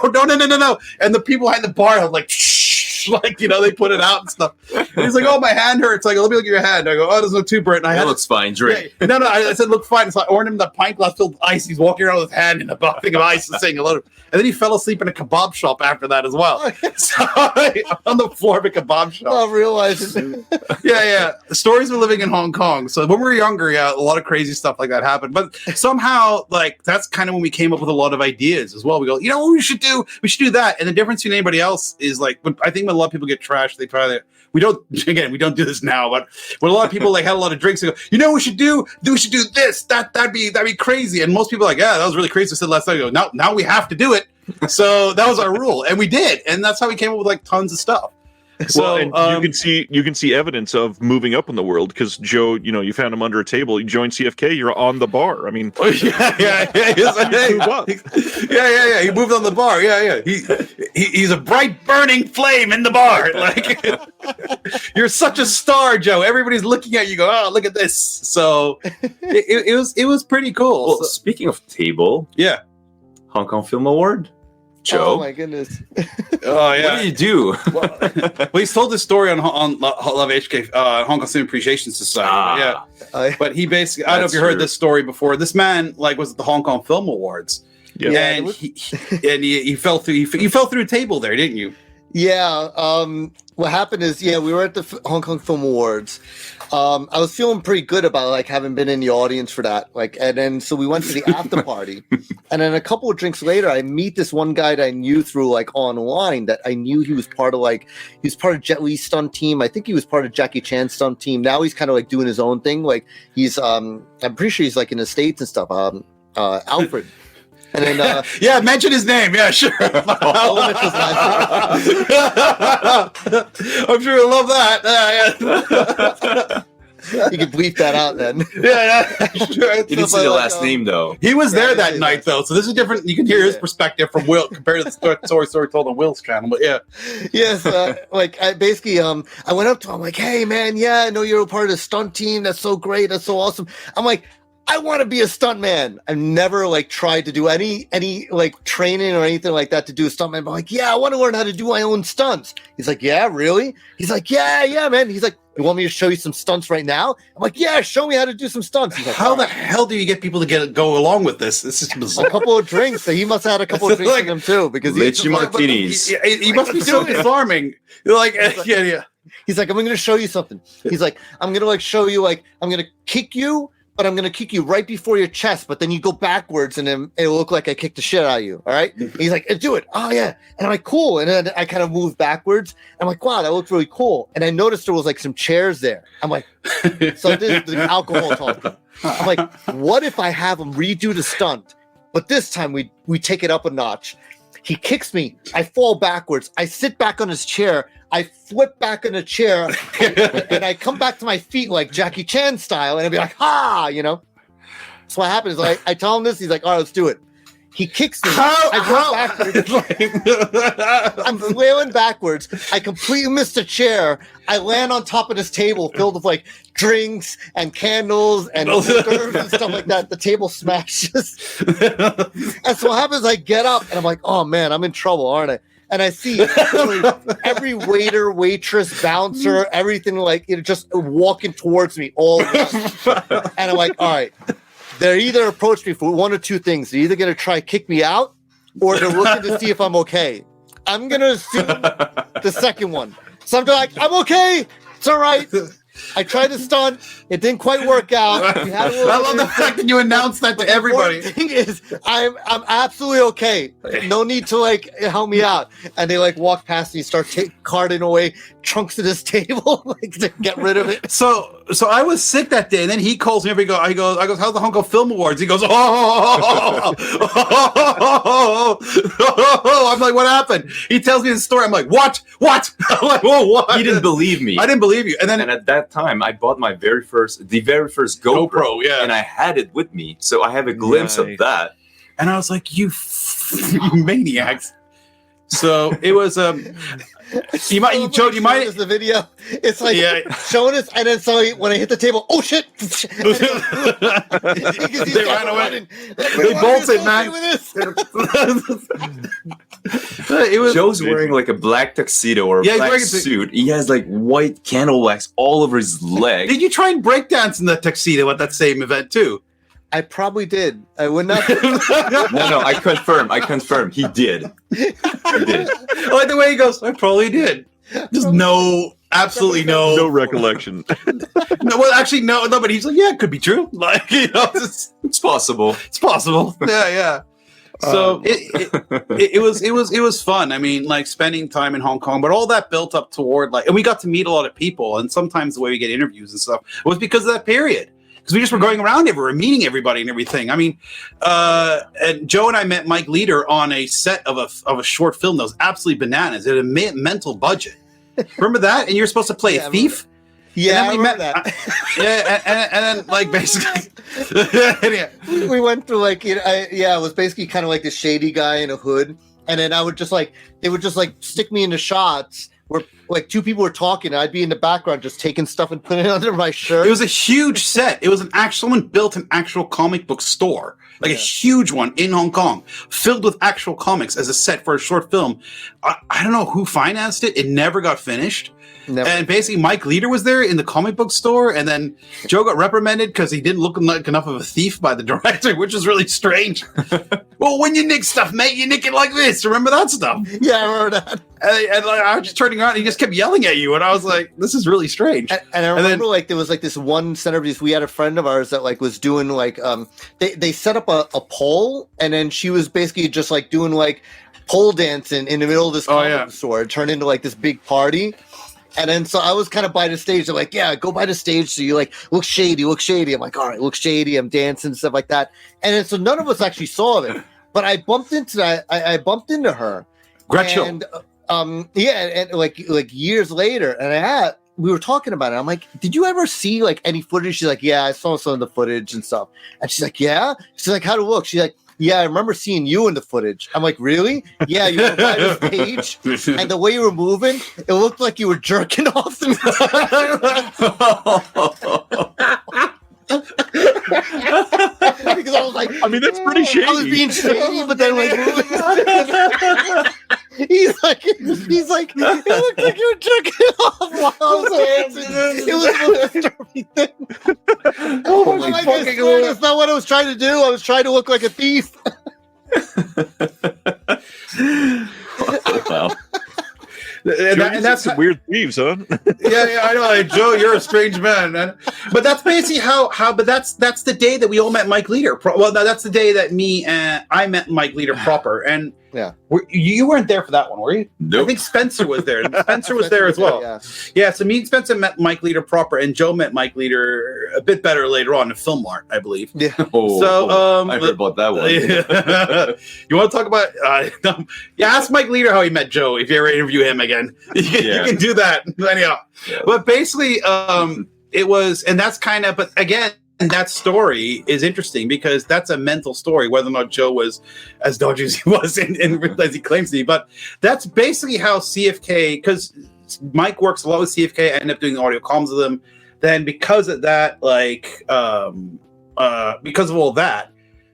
And the people behind the bar are like, shh, like they put it out and stuff. And he's like, oh, my hand hurts. Like, let me look at your hand. I go, oh, it doesn't look too burnt. And It looks fine. Drink. Yeah, no. I said, look fine. So I ordered him the pint glass filled with ice. He's walking around with his hand in a thing of ice and saying hello. And then he fell asleep in a kebab shop after that as well. So on the floor of a kebab shop. Not realizing. Yeah. The stories of living in Hong Kong. So when we were younger, a lot of crazy stuff like that happened. But somehow, like, that's kind of when we came up with a lot of ideas as well. We go, what we should do? We should do that. And the difference between anybody else is like, I think when a lot of people get trashed, they try that. We don't do this now, but when a lot of people like had a lot of drinks, they go, we should do this, that'd be crazy. And most people are like, yeah, that was really crazy. I said last night, I go, now we have to do it. So that was our rule, and we did, and that's how we came up with like tons of stuff. So and you can see evidence of moving up in the world because Joe, you found him under a table. You joined CFK. You're on the bar. I mean, yeah. He moved on the bar. Yeah. He's a bright burning flame in the bar. Like you're such a star, Joe. Everybody's looking at you. Go, oh, look at this. So it was pretty cool. Well, speaking of table, Hong Kong Film Award. Joe, oh my goodness! Oh yeah, what do you do? Well, he's told this story on Love HK, Hong Kong Cinema Appreciation Society. But he basically, I don't know if you heard this story before. This man was at the Hong Kong Film Awards, and he fell through. You fell through a table there, didn't you? Yeah. What happened is, we were at the Hong Kong Film Awards. I was feeling pretty good about like having been in the audience for that. Like, and then so we went to the after party, and then a couple of drinks later, I meet this one guy that I knew through like online that I knew he was part of Jet Li's stunt team. I think he was part of Jackie Chan's stunt team. Now he's kind of like doing his own thing. Like he's, I'm pretty sure he's like in the States and stuff. Alfred. And then yeah, mention his name. Yeah, sure. I'll mention his last name. I'm sure you'll love that. You can bleep that out then. Yeah, sure. You didn't say the last name though. He was there Yeah, that night though, so this is different. You can hear his perspective from Will compared to the story told on Will's channel. But yeah, Yes, like I basically I went up to him like, hey man, yeah, I know you're a part of the stunt team. That's so great. That's so awesome. I'm like, I want to be a stuntman. I've never like tried to do any like training or anything like that to do a stuntman. But I'm like, yeah, I want to learn how to do my own stunts. He's like, yeah, really? He's like, yeah, man. He's like, you want me to show you some stunts right now? I'm like, yeah, show me how to do some stunts. He's like, how the hell do you get people to go along with this? This is bizarre. A couple of drinks. So he must have had a couple of drinks with him too, because Litchi martinis. He must be so disarming. Like, yeah. He's like, I'm going to show you something. He's like, I'm going to like show you, like, I'm going to kick you, but I'm going to kick you right before your chest, but then you go backwards and then it'll look like I kicked the shit out of you. All right. He's like, do it. Oh yeah. And I'm like, cool. And then I kind of moved backwards. I'm like, wow, that looks really cool. And I noticed there was like some chairs there. I'm like, so this is the alcohol talking. I'm like, what if I have him redo the stunt, but this time we take it up a notch. He kicks me. I fall backwards. I sit back on his chair. I flip back in the chair and I come back to my feet like Jackie Chan style, and I'd be like, ha, you know. So what happens is I tell him this. He's like, all right, let's do it. He kicks me. I go backwards. I'm flailing backwards. I completely miss the chair. I land on top of this table filled with like drinks and candles and liquors and stuff like that. The table smashes. And so what happens, I get up and I'm like, oh man, I'm in trouble, aren't I? And I see every waiter, waitress, bouncer, everything like just walking towards me all the and I'm like, all right, they're either approach me for one or two things. They're either going to try kick me out or they're looking to see if I'm okay. I'm going to assume the second one. So I'm like, I'm okay. It's all right. I tried to stunt. It didn't quite work out. I love the fact that you announced that to everybody. The thing is, I'm absolutely okay. No need to like help me out. And they like walk past me, start carting away trunks of this table, like to get rid of it. So I was sick that day, and then he calls me up. I goes, how's the Hong Kong Film Awards? He goes, I'm like, what happened? He tells me the story. I'm like, what? I'm like, whoa, what? He didn't believe me. I didn't believe you. And at that time, I bought the very first GoPro, yeah, and I had it with me, so I have a glimpse of that. And I was like, you maniacs. So it was you might the video. It's like showing us, and then so when I hit the table, oh shit! They ran away. They bolted, man. It was Joe's wearing like a black tuxedo or a black suit. He has like white candle wax all over his leg. Did you try and break dance in the tuxedo at that same event too? I probably did. I would not. No, I confirm. He did. I like the way he goes, I probably did. Just absolutely no recollection. No, well, actually, no, but he's like, yeah, it could be true. Like, you know, it's possible. It's possible. Yeah. So it was fun. I mean, like spending time in Hong Kong, but all that built up toward like, and we got to meet a lot of people. And sometimes the way we get interviews and stuff was because of that period. Because we just were going around everywhere, meeting everybody and everything. I mean, and Joe and I met Mike Leader on a set of a short film that was absolutely bananas. It had a mental budget. Remember that? And you're supposed to play a thief? Yeah, I remember that. And then like basically, we went through like it was basically kind of like the shady guy in a hood, and then they would just like stick me into shots where like two people were talking, and I'd be in the background just taking stuff and putting it under my shirt. It was a huge set. It was someone built an actual comic book store, like a huge one in Hong Kong, filled with actual comics as a set for a short film. I don't know who financed it. It never got finished. Never. And basically, Mike Leader was there in the comic book store, and then Joe got reprimanded because he didn't look like enough of a thief by the director, which is really strange. Well, when you nick stuff, mate, you nick it like this. Remember that stuff? Yeah, I remember that. And like, I was just turning around, and he just kept yelling at you, and I was like, "This is really strange." And I remember like there was like this one centerpiece. We had a friend of ours that like was doing like they set up a pole, and then she was basically just like doing like pole dancing in the middle of this comic book store. It turned into like this big party. And then so I was kind of by the stage. They're like, yeah, go by the stage. So you like, look shady. I'm like, all right, look shady. I'm dancing and stuff like that. And then so none of us actually saw it. but I bumped into I bumped into her, Gretchen. and like years later, and we were talking about it. I'm like, did you ever see like any footage? She's like, yeah, I saw some of the footage and stuff. And she's like, yeah. She's like, how'd it look? She's like, yeah, I remember seeing you in the footage. I'm like, really? Yeah, you were right on page, and the way you were moving, it looked like you were jerking off the because I was like, I mean, that's pretty shady. I was being shady, but then like he's like, it looked like you were jerking off while I was dancing. It was the most disturbing thing. Oh my fucking Lord. That's not what I was trying to do. I was trying to look like a thief. Wow. And that's some weird thieves, huh? yeah, I know. Like, Joe, you're a strange man. But that's basically how. But that's the day that we all met Mike Leader. Well, that's the day that I met Mike Leader proper. And yeah, you weren't there for that one, were you? Nope. I think Spencer was there. Spencer was there as well. Yeah. So me and Spencer met Mike Leader proper, and Joe met Mike Leader a bit better later on in Film Art, I believe. Yeah. I heard about that one. You want to talk about? Ask Mike Leader how he met Joe. If you ever interview him again, you can do that. Anyhow, but basically, it was, and that's kind of. But again, that story is interesting because that's a mental story. Whether or not Joe was as dodgy as he was, and as he claims to be, but that's basically how CFK. Because Mike works a lot with CFK. I end up doing audio comms with them. Then because of that, because of all that,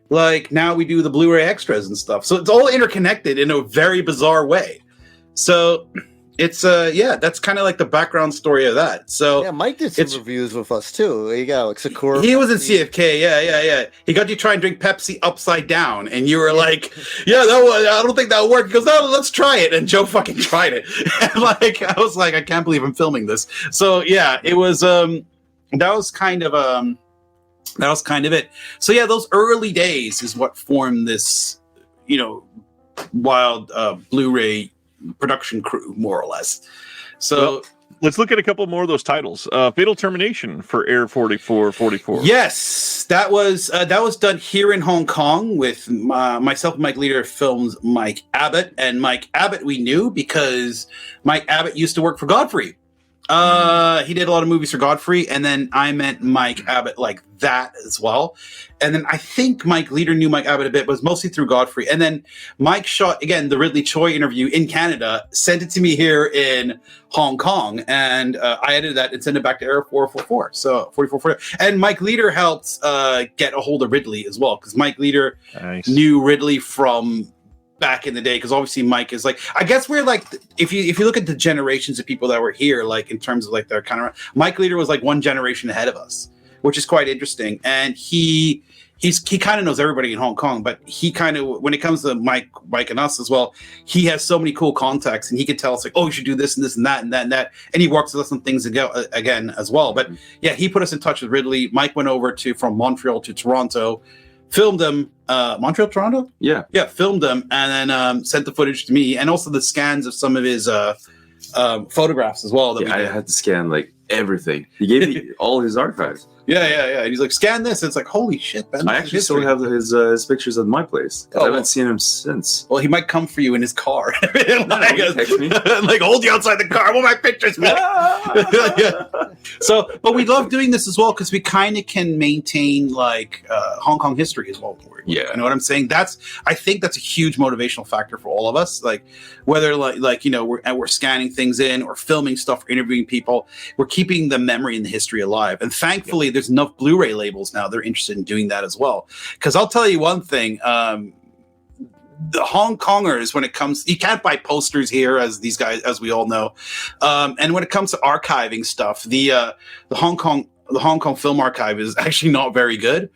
like now we do the Blu-ray extras and stuff. So it's all interconnected in a very bizarre way. So it's that's kind of like the background story of that. So yeah, Mike did some reviews with us too. There you go, like Sakura. He was in CFK. Yeah. He got you to try and drink Pepsi upside down, and you were like, "Yeah, I don't think that'll work." He goes, "No, let's try it." And Joe fucking tried it. And I was like, "I can't believe I'm filming this." So yeah, it was. That was kind of it. So yeah, those early days is what formed this, wild Blu-ray production crew, more or less. So well, let's look at a couple more of those titles. Fatal Termination for Air 4444. Yes, that was done here in Hong Kong with myself and Mike Leader films Mike Abbott. And Mike Abbott we knew because Mike Abbott used to work for Godfrey. He did a lot of movies for Godfrey, and then I met Mike Abbott like that as well. And then I think Mike Leader knew Mike Abbott a bit, but it was mostly through Godfrey. And then Mike shot, again, the Ridley Choi interview in Canada, sent it to me here in Hong Kong, and I edited that and sent it back to Air 444. So 4444. And Mike Leader helped get a hold of Ridley as well, because Mike Leader knew Ridley from back in the day, because obviously Mike is like, I guess we're like, if you look at the generations of people that were here, like in terms of like their kind of, Mike Leader was like one generation ahead of us, which is quite interesting. And he kind of knows everybody in Hong Kong, but he kind of, when it comes to Mike and us as well, he has so many cool contacts, and he could tell us like, oh, you should do this and this and that and that and that. And he works with us on things again as well. But yeah, he put us in touch with Ridley. Mike went over from Montreal to Toronto, filmed them, Montreal, Toronto? Yeah, filmed them, and then sent the footage to me, and also the scans of some of his photographs as well. I had to scan like everything. He gave me all his archives. Yeah. And he's like, scan this. And it's like, holy shit, man. I actually still have his pictures at my place. I haven't seen him since. Well, he might come for you in his car. Text me. Like, hold you outside the car. I want my pictures back. Yeah. So, but we love doing this as well because we kind of can maintain like Hong Kong history as well. Yeah. You know what I'm saying? I think that's a huge motivational factor for all of us. Like whether we're scanning things in or filming stuff or interviewing people, we're keeping the memory and the history alive. And thankfully, there's enough Blu-ray labels now that are interested in doing that as well. Because I'll tell you one thing, the Hong Kongers, when it comes, you can't buy posters here, as these guys, as we all know. And when it comes to archiving stuff, the Hong Kong Film Archive is actually not very good.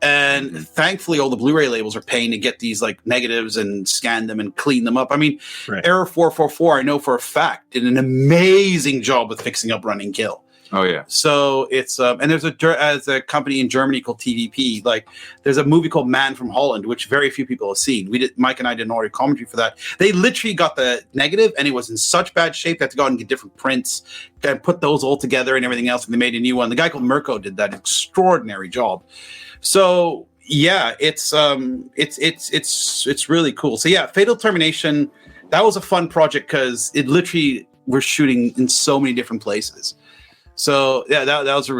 And thankfully, all the Blu-ray labels are paying to get these like negatives and scan them and clean them up. I mean, Error 444, I know for a fact, did an amazing job with fixing up Running Kill. Oh yeah. So it's and there's a company in Germany called TVP. Like there's a movie called Man from Holland, which very few people have seen. Mike and I did an audio commentary for that. They literally got the negative, and it was in such bad shape they had to go out and get different prints and put those all together and everything else, and they made a new one. The guy called Mirko did that extraordinary job. So yeah, it's really cool. So yeah, Fatal Termination, that was a fun project because it literally we're shooting in so many different places. So yeah, that was a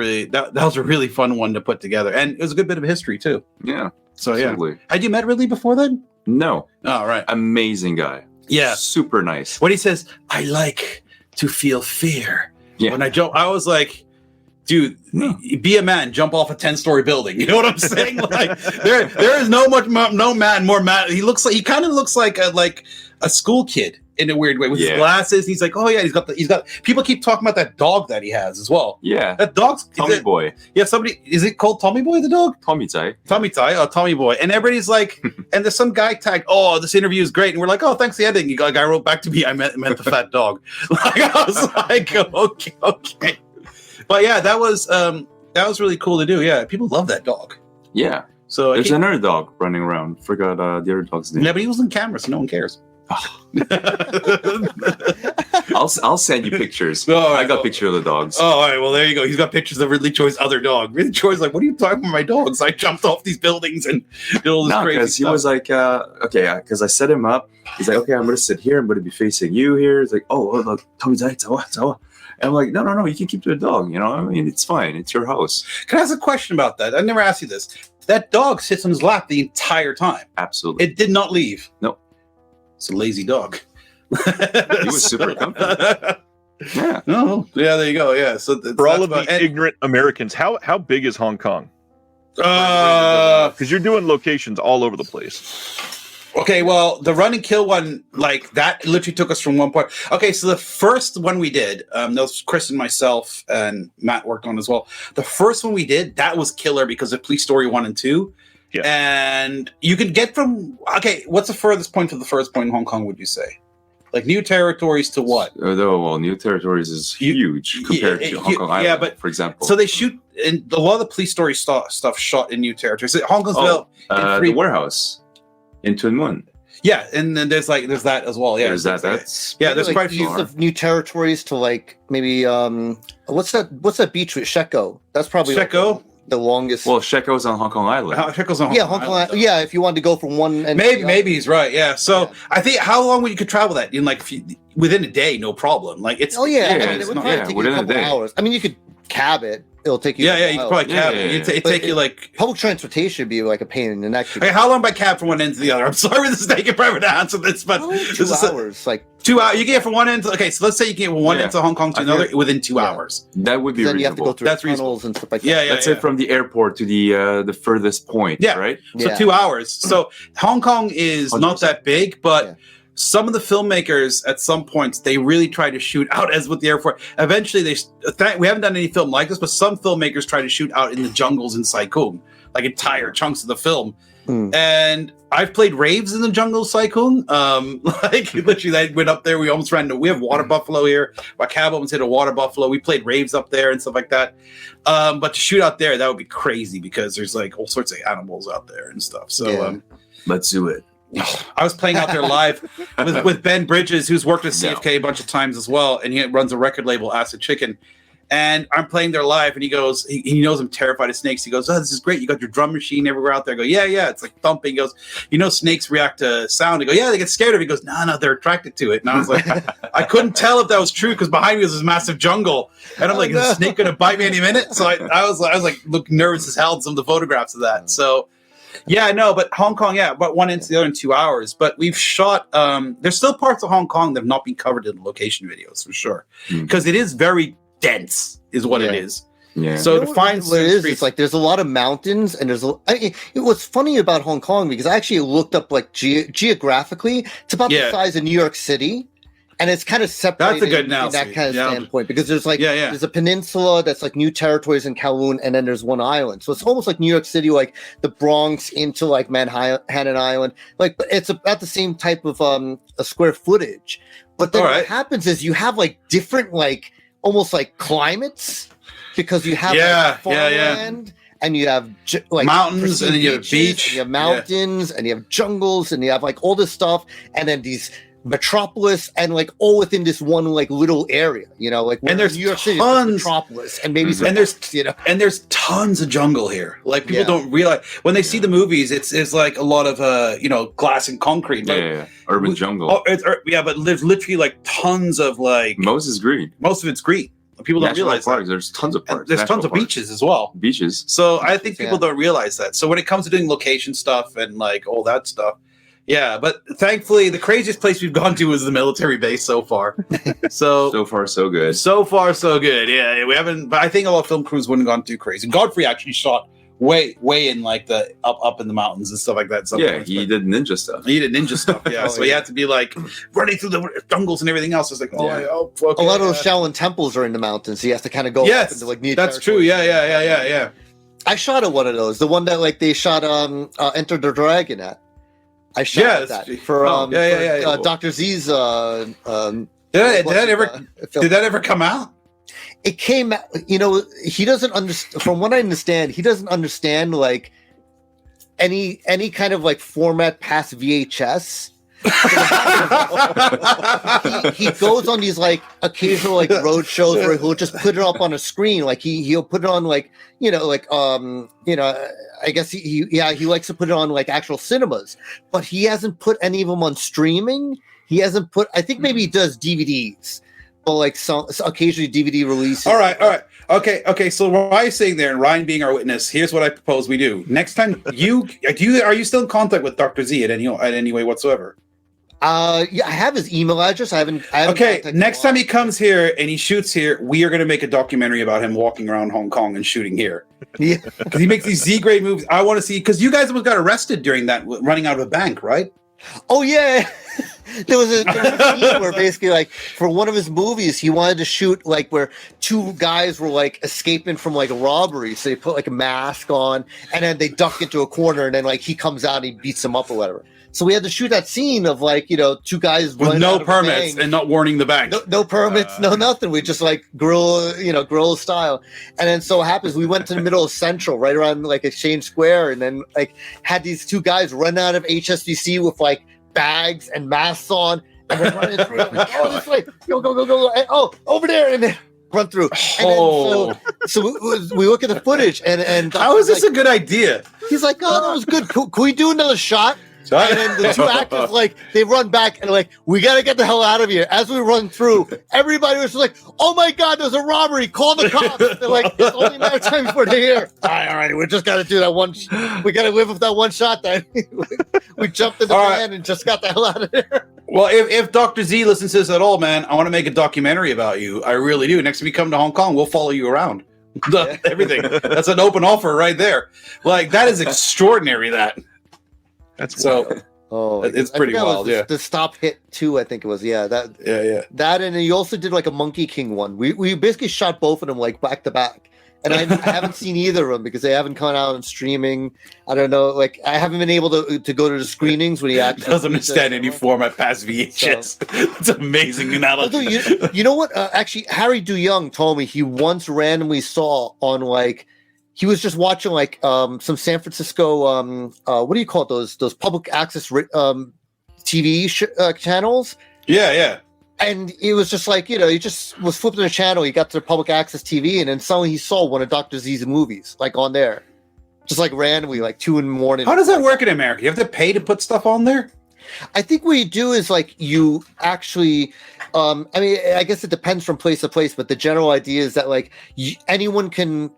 really fun one to put together, and it was a good bit of history too. Yeah. So absolutely. yeah, had you met Ridley before then? No. Oh right, Amazing guy. Yeah, super nice. When he says, "I like to feel fear," when I jump, I was like, dude, be a man, jump off a 10-story building. You know what I'm saying? Like there is no man more mad. He kind of looks like a school kid in a weird way with his glasses. He's like, oh yeah, he's got people keep talking about that dog that he has as well. Yeah. That dog's Tommy Boy. Yeah, is it called Tommy Boy, the dog? Tommy Tai. Tommy Boy. And everybody's like, and there's some guy tagged, oh, this interview is great. And we're like, oh, thanks for the editing. You got a guy wrote back to me, I meant the fat dog. Like I was like, okay. But yeah, that was really cool to do. Yeah, people love that dog. Yeah. So there's another dog running around. Forgot the other dog's name. Yeah, but he was on camera, so no one cares. I'll send you pictures. I got pictures of the dogs. Oh, all right. Well, there you go. He's got pictures of Ridley Choi's other dog. Ridley Choi's like, what are you talking about my dogs? I jumped off these buildings and did all this crazy because stuff. he was like, because I set him up. He's like, okay, I'm going to sit here. I'm going to be facing you here. He's like, look, Tommy Zai, and I'm like, no, you can keep the dog. You know, I mean, it's fine. It's your house. Can I ask a question about that? I never asked you this. That dog sits on his lap the entire time. Absolutely. It did not leave. No. It's a lazy dog. He was super comfortable. Yeah. Oh, yeah, there you go. Yeah. So for all of the ignorant Americans, how big is Hong Kong? Because you're doing locations all over the place. Okay, well, the run and kill one, like that literally took us from one point. Okay, so the first one we did, that was Chris and myself and Matt worked on as well. The first one we did, that was killer because of Police Story 1 and 2. Yeah. And you could get from, okay, what's the furthest point to the first point in Hong Kong, would you say? Like New Territories to what? New Territories is huge compared to Hong Kong Island, yeah, but, for example. So they shoot, and a lot of the Police Story stuff shot in New Territories. Hong Kong's built in the warehouse in Tuen Mun. Yeah, and then there's that as well. Yeah, there's that. That's there's like quite a few of New Territories to like maybe what's that beach with Sheko? That's probably Sheko. Like the longest. Well, Sheko's on Hong Kong Island. Sheko's on Hong Kong Island. Yeah, if you wanted to go from one end. Maybe he's right. Yeah. So I think how long would you could travel that in like within a day? No problem. Like it's. Oh yeah, it would probably take you a couple hours. I mean, you could cab it. It'll take you. Yeah, you could probably cab it. It'd take you like public transportation would be like a pain in the neck. Okay, how long by cab from one end to the other? I'm sorry, this is taking forever to answer this, but 2 hours. Like 2 hours. You can get from one end. Okay, so let's say you can get from one end to Hong Kong to another within 2 hours. That would be then reasonable. You have to go through That's tunnels and stuff like that. Yeah. Let's say from the airport to the furthest point. Yeah, right. So 2 hours. So Hong Kong is 100%. Not that big, but. Some of the filmmakers at some points they really try to shoot out as with the airport. Eventually, we haven't done any film like this, but some filmmakers try to shoot out in the jungles in Sai Kung, like entire chunks of the film. And I've played raves in the jungle, Sai Kung. Like literally, I went up there. We almost ran into. We have water buffalo here. My cab almost hit a water buffalo. We played raves up there and stuff like that. But to shoot out there, that would be crazy because there's like all sorts of animals out there and stuff. So let's do it. I was playing out there live with Ben Bridges, who's worked with CFK a bunch of times as well, and he runs a record label, Acid Chicken. And I'm playing there live, and he goes, he knows I'm terrified of snakes. He goes, oh, this is great. You got your drum machine everywhere out there. I go, yeah. It's like thumping. He goes, snakes react to sound. I go, yeah, they get scared of it. He goes, no, they're attracted to it. And I was like, I couldn't tell if that was true because behind me was this massive jungle. And I'm like, is a snake going to bite me any minute? So I was like, looking nervous as hell in some of the photographs of that. So. Yeah, no, but Hong Kong, but one into the other in 2 hours. But we've shot, there's still parts of Hong Kong that have not been covered in the location videos for sure. Because it is very dense, is what it is. Yeah. So to find what it is, it's like there's a lot of mountains and what's funny about Hong Kong, because I actually looked up like geographically, it's about the size of New York City. And it's kind of separated that's a good analogy. In that kind of standpoint because there's like there's a peninsula that's like New Territories and Kowloon, and then there's one island. So it's almost like New York City, like the Bronx into like Manhattan Island. Like it's about the same type of a square footage. But then what happens is you have like different like almost like climates because you have like, farmland. And you have like mountains, and then you have beach, and you have mountains, and you have jungles, and you have like all this stuff, and then these Metropolis and like all within this one like little area, like and there's New York City, tons, Metropolis, and maybe some and there's tons of jungle here. Like people don't realize when they see the movies, it's like a lot of glass and concrete. Urban jungle. But there's literally like tons of like most is green. Most of it's green. People don't realize parks. That. There's tons of parks. There's tons of beaches as well. Beaches. So I think people don't realize that. So when it comes to doing location stuff and like all that stuff. Yeah, but thankfully, the craziest place we've gone to was the military base so far. So far, so good. So far, so good. Yeah, we haven't. But I think a lot of film crews wouldn't have gone too crazy. Godfrey actually shot way in like the up in the mountains and stuff like that. He did ninja stuff. Yeah, so he had to be like running through the jungles and everything else. It's like, a lot of those Shaolin temples are in the mountains. So he has to kind of go up into like new that's true. Yeah. I shot at one of those. The one that like they shot Enter the Dragon at. I shot that for Dr. Z's. Did that ever come out? It came out. He doesn't understand. From what I understand, he doesn't understand like any kind of like format past VHS. he goes on these like occasional like road shows where he'll just put it up on a screen. Like he'll put it on like I guess he likes to put it on like actual cinemas, but he hasn't put any of them on streaming. He hasn't put. I think maybe he does DVDs, but like some occasionally DVD releases. All right. Okay. So while you're sitting there and Ryan being our witness, here's what I propose we do. Next time are you still in contact with Dr. Z at any way whatsoever? I have his email address. I haven't next time he comes here and he shoots here, we are going to make a documentary about him walking around Hong Kong and shooting here. Yeah, because he makes these Z-grade movies. I want to see, because you guys almost got arrested during that running out of a bank, right? Oh yeah. There was a scene where basically like for one of his movies he wanted to shoot like where two guys were like escaping from like a robbery, so they put like a mask on and then they duck into a corner and then like he comes out and he beats them up or whatever. So we had to shoot that scene of like, two guys with no permits and not warning the bank. No permits, no nothing. We just like guerrilla style. And then so it happens we went to the middle of Central, right around like Exchange Square, and then like had these two guys run out of HSBC with like bags and masks on, and they're running through. Like, this way, go, and, over there, and then run through. And then, so we look at the footage, and how is this a good idea? He's like, that was good. Can we do another shot? And then the two actors, like, they run back and like, we got to get the hell out of here. As we run through, everybody was like, oh my God, there's a robbery. Call the cops. They're like, it's only a matter of time before they're here. All right. We just got to do that one. We got to live with that one shot. That we jumped in the van and just got the hell out of there. Well, if Dr. Z listens to this at all, man, I want to make a documentary about you. I really do. Next time you come to Hong Kong, we'll follow you around. Everything. That's an open offer right there. Like, that is extraordinary, that. That's so. wild. Oh, it's pretty wild. The Stop Hit 2, I think it was. Yeah, that. Yeah. That, and he also did like a Monkey King one. We basically shot both of them like back to back, and I haven't seen either of them because they haven't come out on streaming. I don't know. Like I haven't been able to go to the screenings when he actually doesn't understand any format past VHS. It's amazing analogy. Although, you know what? Actually, Harry Du Young told me he once randomly saw on like. He was just watching like some San Francisco what do you call it, those public access TV channels. Yeah. And it was just like, he just was flipping the channel. He got to the public access TV, and then suddenly he saw one of Dr. Z's movies like on there, just like randomly, like 2 a.m. How does that work in America? You have to pay to put stuff on there? I think what you do is like you actually, I guess it depends from place to place, but the general idea is that like anyone can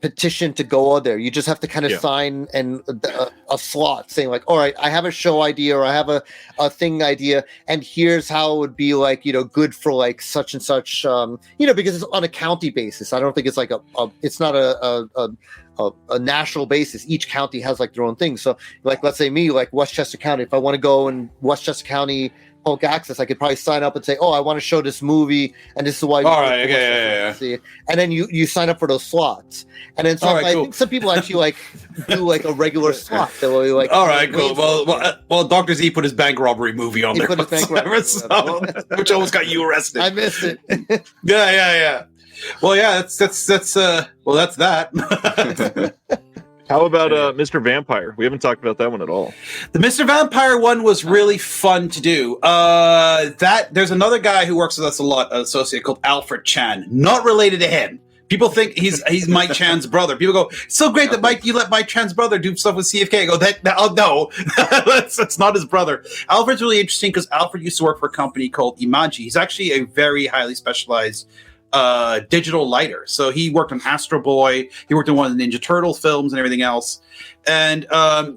petition to go on there. You just have to kind of sign a slot saying like, all right, I have a show idea or I have a thing idea, and here's how it would be like, good for like such and such, because it's on a county basis. I don't think it's like it's not a national basis. Each county has like their own thing. So like, let's say me, like Westchester County, if I want to go in Westchester County public access, I could probably sign up and say, I want to show this movie, and this is why. All right, okay, yeah. And then you sign up for those slots, and then I think some people actually like do like a regular slot. They're like, all right, cool. Well, Dr. Z put his bank robbery movie on there, put his bank robbery which almost got you arrested. I missed it. Yeah. Well, yeah, that's that. How about Mr. Vampire? We haven't talked about that one at all. The Mr. Vampire one was really fun to do. There's another guy who works with us a lot, an associate called Alfred Chan. Not related to him. People think he's Mike Chan's brother. People go, it's so great that you let Mike Chan's brother do stuff with CFK. I go, no, that's not his brother. Alfred's really interesting because Alfred used to work for a company called Imaji. He's actually a very highly specialized digital lighter. So he worked on Astro Boy. He worked on one of the Ninja Turtle films and everything else. And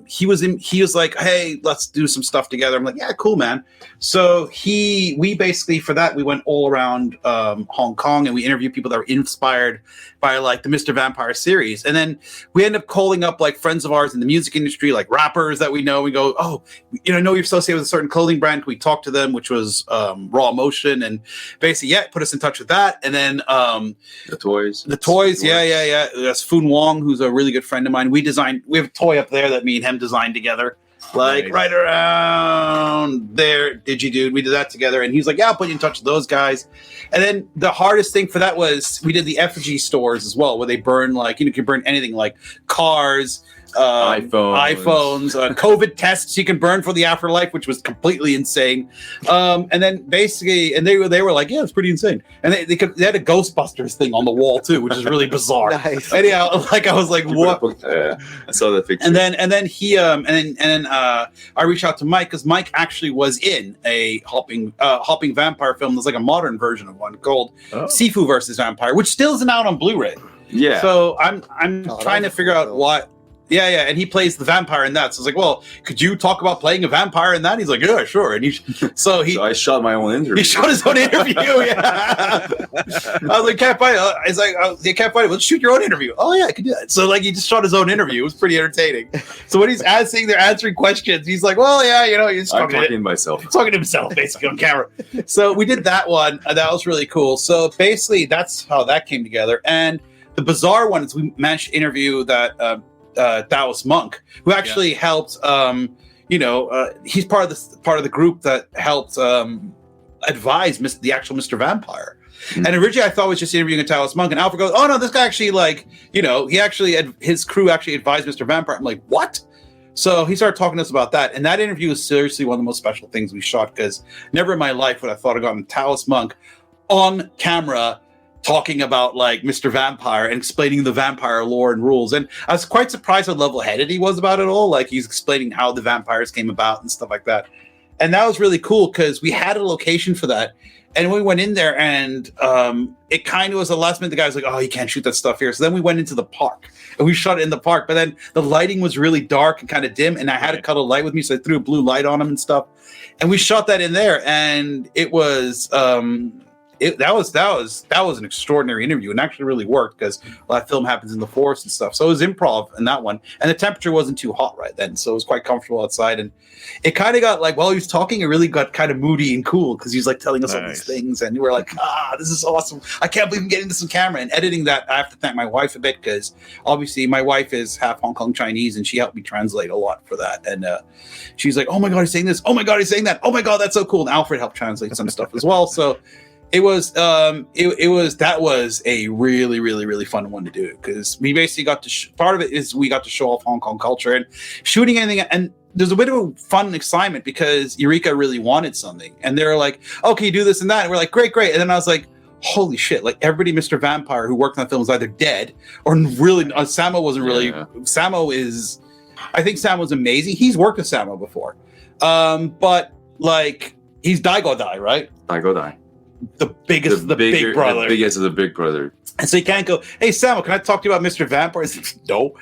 he was like, hey, let's do some stuff together. I'm like, yeah, cool, man. So we basically, for that, we went all around Hong Kong and we interviewed people that were inspired by like the Mr. Vampire series. And then we end up calling up like friends of ours in the music industry, like rappers that we know. We go, oh, I know you're associated with a certain clothing brand. We talked to them, which was Raw Motion, and basically, put us in touch with that. And then the toys. Yeah. That's Foon Wong, who's a really good friend of mine. We have a toy up there that me and him designed together. Like right around there, Dude. We did that together. And he's like, yeah, I'll put you in touch with those guys. And then the hardest thing for that was we did the effigy stores as well, where they burn you can burn anything like cars, iPhones, COVID tests you can burn for the afterlife, which was completely insane. And then basically, and they were like, yeah, it's pretty insane. And they had a Ghostbusters thing on the wall too, which is really bizarre. Nice. Anyhow, like I was like, what? I saw that picture. And then I reached out to Mike because Mike actually was in a hopping vampire film. There's like a modern version of one called Sifu versus Vampire, which still isn't out on Blu-ray. Yeah. So I'm trying to figure out what. Yeah, and he plays the vampire in that. So I was like, well, could you talk about playing a vampire in that? He's like, yeah, sure. And so I shot my own interview. He shot his own interview, yeah. I was like, can't fight it. He's like, you can't fight it. Let's shoot your own interview. Oh, yeah, I can do that. So, like, he just shot his own interview. It was pretty entertaining. So when he's answering questions, he's like, well, yeah, he's talking to himself. Talking to himself, basically, on camera. So we did that one. That was really cool. So basically, that's how that came together. And the bizarre one is we managed to interview that Taoist monk who actually helped he's part of the group that helped advise the actual Mr. Vampire. And originally I thought I was just interviewing a Taoist monk, and Alfred goes, oh no, this guy actually his crew actually advised Mr. Vampire. I'm like, what? So he started talking to us about that, and that interview is seriously one of the most special things we shot, because never in my life would I thought I'd gotten a Taoist monk on camera talking about like Mr. Vampire and explaining the vampire lore and rules. And I was quite surprised how level-headed he was about it all. Like he's explaining how the vampires came about and stuff like that. And that was really cool because we had a location for that. And we went in there and it kind of was the last minute. The guy was like, oh, you can't shoot that stuff here. So then we went into the park and we shot it in the park. But then the lighting was really dark and kind of dim. And I had to cut a light with me. So I threw a blue light on him and stuff. And we shot that in there. And it was... that was an extraordinary interview, and actually really worked because that film happens in the forest and stuff. So it was improv in that one, and the temperature wasn't too hot right then, so it was quite comfortable outside. And it kind of got like while he was talking, it really got kind of moody and cool because he was like telling us all these things, and we were like, this is awesome! I can't believe I'm getting this on camera. And editing that, I have to thank my wife a bit because obviously my wife is half Hong Kong Chinese, and she helped me translate a lot for that. And she's like, oh my god, he's saying this! Oh my god, he's saying that! Oh my god, that's so cool! And Alfred helped translate some stuff as well. So. It was that was a really, really, really fun one to do because we basically got to part of it is we got to show off Hong Kong culture and shooting anything. And there's a bit of a fun excitement because Eureka really wanted something, and they were like, "Oh, can you do this and that?" And we're like, "Great, great!" And then I was like, "Holy shit!" Like everybody, Mr. Vampire who worked on the film was either dead or really. Samo wasn't really. Yeah. Samo is, I think Samo's amazing. He's worked with Samo before, but like he's Daigo Dai, right? Daigo Dai. The biggest, the big brother. The biggest of the big brother. And so you can't go, hey, Samuel, can I talk to you about Mr. Vampire? No.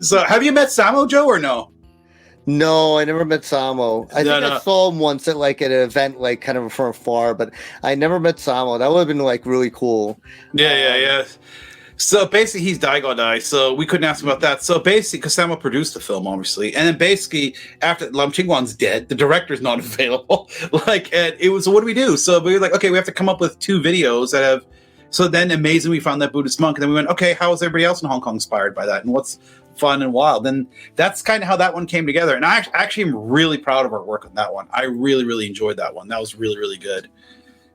So have you met Samo, Joe, or no? No, I never met Samo. I think I saw him once at like at an event, like kind of from afar, but I never met Samo. That would have been like really cool. Yeah. So basically, he's Daigo Dai, so we couldn't ask him about that. So basically, because Samo produced the film, obviously, and then basically after Lam Chingwan's dead, the director's not available. And it was, so what do we do? So we were like, okay, we have to come up with 2 videos that have. So then, amazing, we found that Buddhist monk, and then we went, okay, how is everybody else in Hong Kong inspired by that, and what's fun and wild? And that's kind of how that one came together. And I actually am really proud of our work on that one. I really, really enjoyed that one. That was really, really good.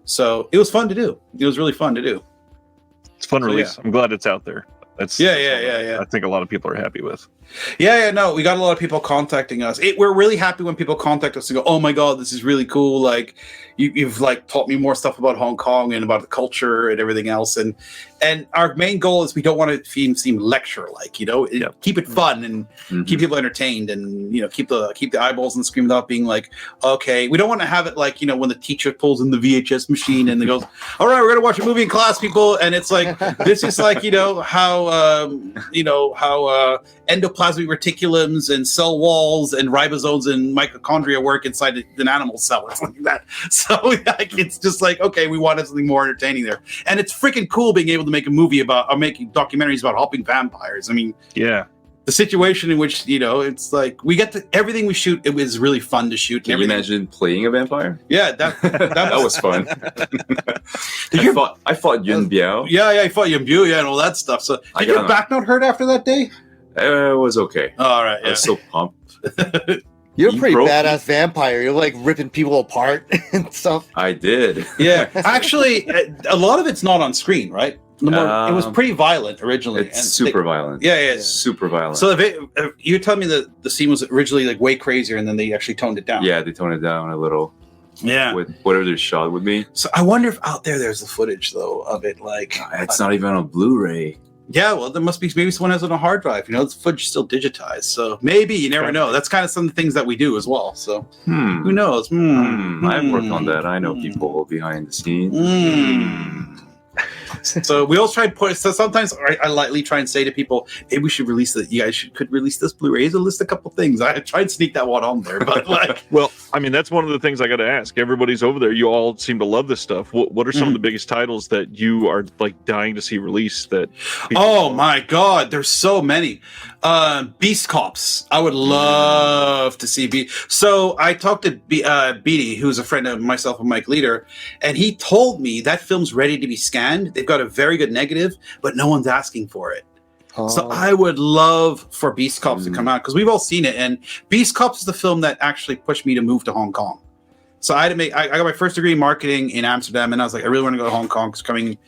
So it was fun to do. It was really fun to do. It's a fun So, release. yeah. I'm glad it's out there. That's Yeah. I think a lot of people are happy with. Yeah, no, we got a lot of people contacting us. We're really happy when people contact us and go, "Oh my god, this is really cool! Like, you've like taught me more stuff about Hong Kong and about the culture and everything else." And our main goal is we don't want it to seem lecture like, keep it fun and keep people entertained, and keep the eyeballs on the screen without being like, okay, we don't want to have it like when the teacher pulls in the VHS machine and they goes, "All right, we're gonna watch a movie in class, people," and it's like this is like how endoplasmic reticulums and cell walls and ribosomes and mitochondria work inside an animal cell or something like that. So like, it's just like, okay, we wanted something more entertaining there. And it's freaking cool being able to make a movie about, or making documentaries about hopping vampires. I mean, yeah, the situation in which, it's like we get to everything we shoot. It was really fun to shoot. Can you imagine playing a vampire? Yeah, that was fun. I fought Yun Biao. Yeah, I fought Yun Biao, and all that stuff. So did your back not hurt after that day? It was okay. All right, I was so pumped. You're a pretty badass vampire. You're like ripping people apart and stuff. I did. Yeah, actually, a lot of it's not on screen, right? It was pretty violent originally. It's super violent. Yeah, it's super violent. So if you tell me that the scene was originally like way crazier, and then they actually toned it down. Yeah, they toned it down a little. Yeah, with whatever they shot with me. So I wonder if out there's the footage though of it. Like it's not even on Blu-ray. Yeah, well, there must be, maybe someone has it on a hard drive. The footage is still digitized, so maybe you never know. That's kind of some of the things that we do as well. So who knows? I've worked on that. I know people behind the scenes. So we always try and put. So sometimes I lightly try and say to people, "Maybe we should release that. You guys could release this Blu-ray to list a couple things." I try and sneak that one on there, but like, well, I mean, that's one of the things I got to ask. Everybody's over there. You all seem to love this stuff. What are some of the biggest titles that you are like dying to see released? That oh my god, there's so many. Beast Cops. I would love to see. So I talked to Beatty, who's a friend of myself and Mike Leader, and he told me that film's ready to be scanned. They've got a very good negative, but no one's asking for it. Oh. So I would love for Beast Cops to come out because we've all seen it, and Beast Cops is the film that actually pushed me to move to Hong Kong. So I had to I got my first degree in marketing in Amsterdam, and I was like, I really want to go to Hong Kong because coming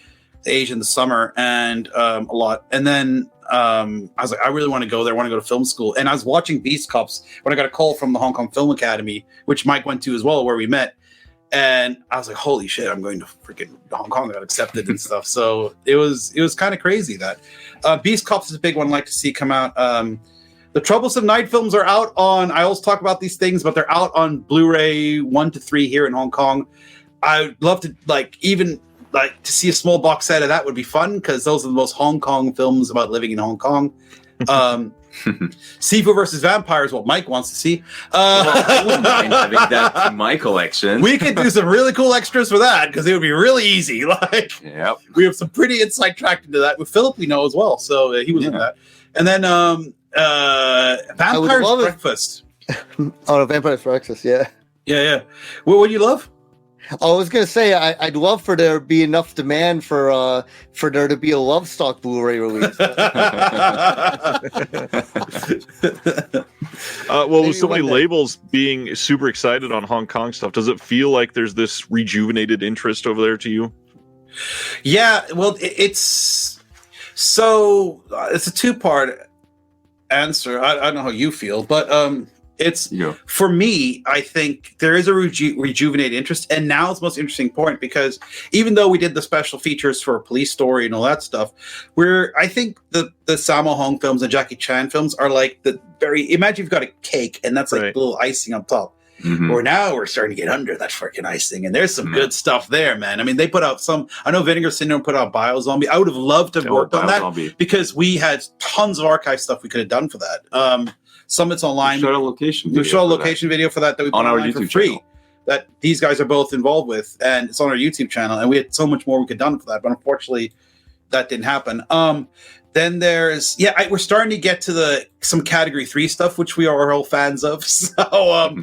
to Asia in the summer and a lot. And then I was like, I really want to go there. I want to go to film school. And I was watching Beast Cops when I got a call from the Hong Kong Film Academy, which Mike went to as well, where we met. And I was like, holy shit, I'm going to freaking Hong Kong. I got accepted and stuff. So it was kind of crazy that Beast Cops is a big one I'd like to see come out. The Troublesome Night films are out on, I always talk about these things, but they're out on Blu-ray 1 to 3 here in Hong Kong. I'd love to to see a small box set of that would be fun because those are the most Hong Kong films about living in Hong Kong. Sifu versus Vampire is what Mike wants to see. I wouldn't mind having that in my collection. We could do some really cool extras for that because it would be really easy. Yep. We have some pretty inside track into that. With Philip, we know as well, so he was in that. And then Vampire's Breakfast. Vampire's Breakfast, yeah. Yeah. What do you love? I was gonna say I'd love for there to be enough demand for there to be a Love Stock Blu-ray release. With so many labels being super excited on Hong Kong stuff, does it feel like there's this rejuvenated interest over there to you? Yeah, well, it's a two-part answer. I don't know how you feel, but it's for me, I think there is a rejuvenated interest, and now it's the most interesting point because even though we did the special features for Police Story and all that stuff, I think the Sammo Hung films and Jackie Chan films are like imagine you've got a cake and that's like a little icing on top. Mm-hmm. Or now we're starting to get under that freaking icing, and there's some good stuff there, man. I mean, they put out I know Vinegar Syndrome put out Biozombie. I would have loved to have worked on that because we had tons of archive stuff we could have done for that. Some it's online. We shot a location video for that we put on our YouTube for free channel. That these guys are both involved with, and it's on our YouTube channel. And we had so much more we could have done for that, but unfortunately, that didn't happen. Then there's we're starting to get to some Category 3 stuff, which we are all fans of. So,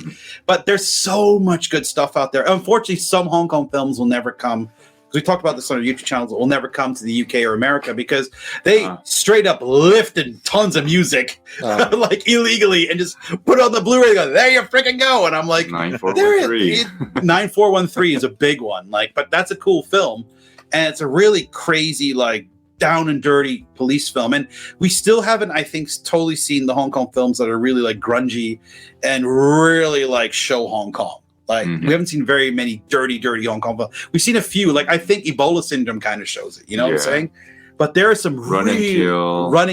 but there's so much good stuff out there. Unfortunately, some Hong Kong films will never come. We talked about this on our YouTube channels. It will never come to the UK or America because they straight up lifted tons of music like illegally and just put it on the Blu-ray. And go, there you freaking go. And I'm like, 9413. 9413 is a big one. But that's a cool film. And it's a really crazy, down and dirty police film. And we still haven't, I think, totally seen the Hong Kong films that are really like grungy and really like show Hong Kong. Like we haven't seen very many dirty Hong Kong films. We've seen a few. Like I think Ebola Syndrome kind of shows it. You know what I'm saying? But there are some Run and Kill. The Run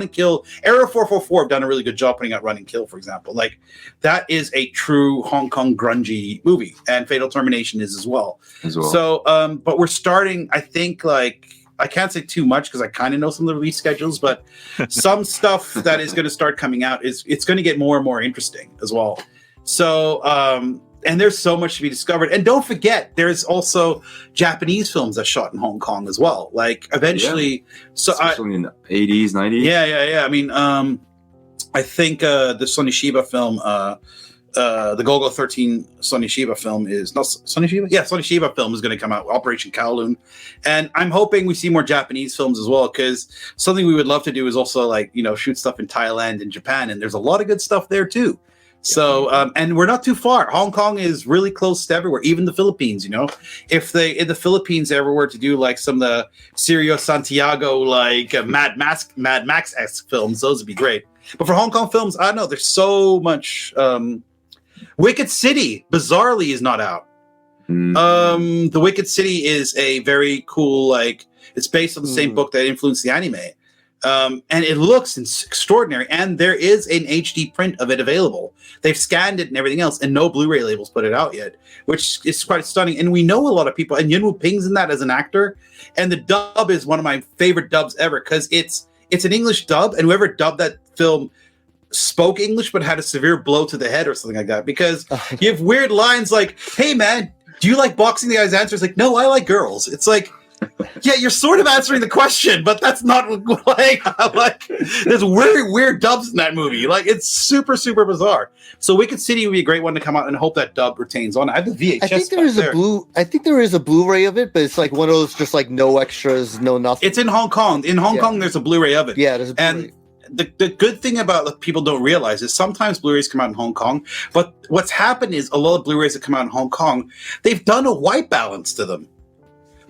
and Kill. Area 444 have done a really good job putting out Run and Kill, for example. Like that is a true Hong Kong grungy movie, and Fatal Termination is as well. So, but we're starting. I think like I can't say too much because I kind of know some of the release schedules, but some stuff that is going to start coming out it's going to get more and more interesting as well. So, and there's so much to be discovered. And don't forget, there's also Japanese films that shot in Hong Kong as well. Like eventually, especially in the 80s, 90s. Yeah. I mean, I think the Sonny Shiba film, the Golgo 13 Sonny Shiba film is not Sonny Shiba. Yeah, Sonny Shiba film is going to come out. Operation Kowloon, and I'm hoping we see more Japanese films as well. Because something we would love to do is also like shoot stuff in Thailand and Japan, and there's a lot of good stuff there too. So, and we're not too far. Hong Kong is really close to everywhere, even the Philippines, If they, in the Philippines, ever were to do like some of the Sirio Santiago, like Mad Max-esque films, those would be great. But for Hong Kong films, I don't know, there's so much. Wicked City, bizarrely, is not out. The Wicked City is a very cool, like, it's based on the same book that influenced the anime. And it looks extraordinary, and there is an HD print of it available. They've scanned it and everything else, and no Blu-ray labels put it out yet, which is quite stunning. And we know a lot of people, and Yuen Woo Ping's in that as an actor, and the dub is one of my favorite dubs ever because it's an English dub, and whoever dubbed that film spoke English but had a severe blow to the head or something like that, because you have weird lines like, "Hey man, do you like boxing?" The guy's answer is like, "No, I like girls." It's like, yeah, you're sort of answering the question, but that's not like there's weird dubs in that movie. Like it's super, super bizarre. So Wicked City would be a great one to come out, and hope that dub retains on. I have the VHS. I think there is a Blu-ray of it, but it's like one of those just like no extras, no nothing. It's in Hong Kong. In Hong Kong, there's a Blu-ray of it. Yeah, there's a Blu-ray. And the good thing about that people don't realize is sometimes Blu-rays come out in Hong Kong, but what's happened is a lot of Blu-rays that come out in Hong Kong, they've done a white balance to them.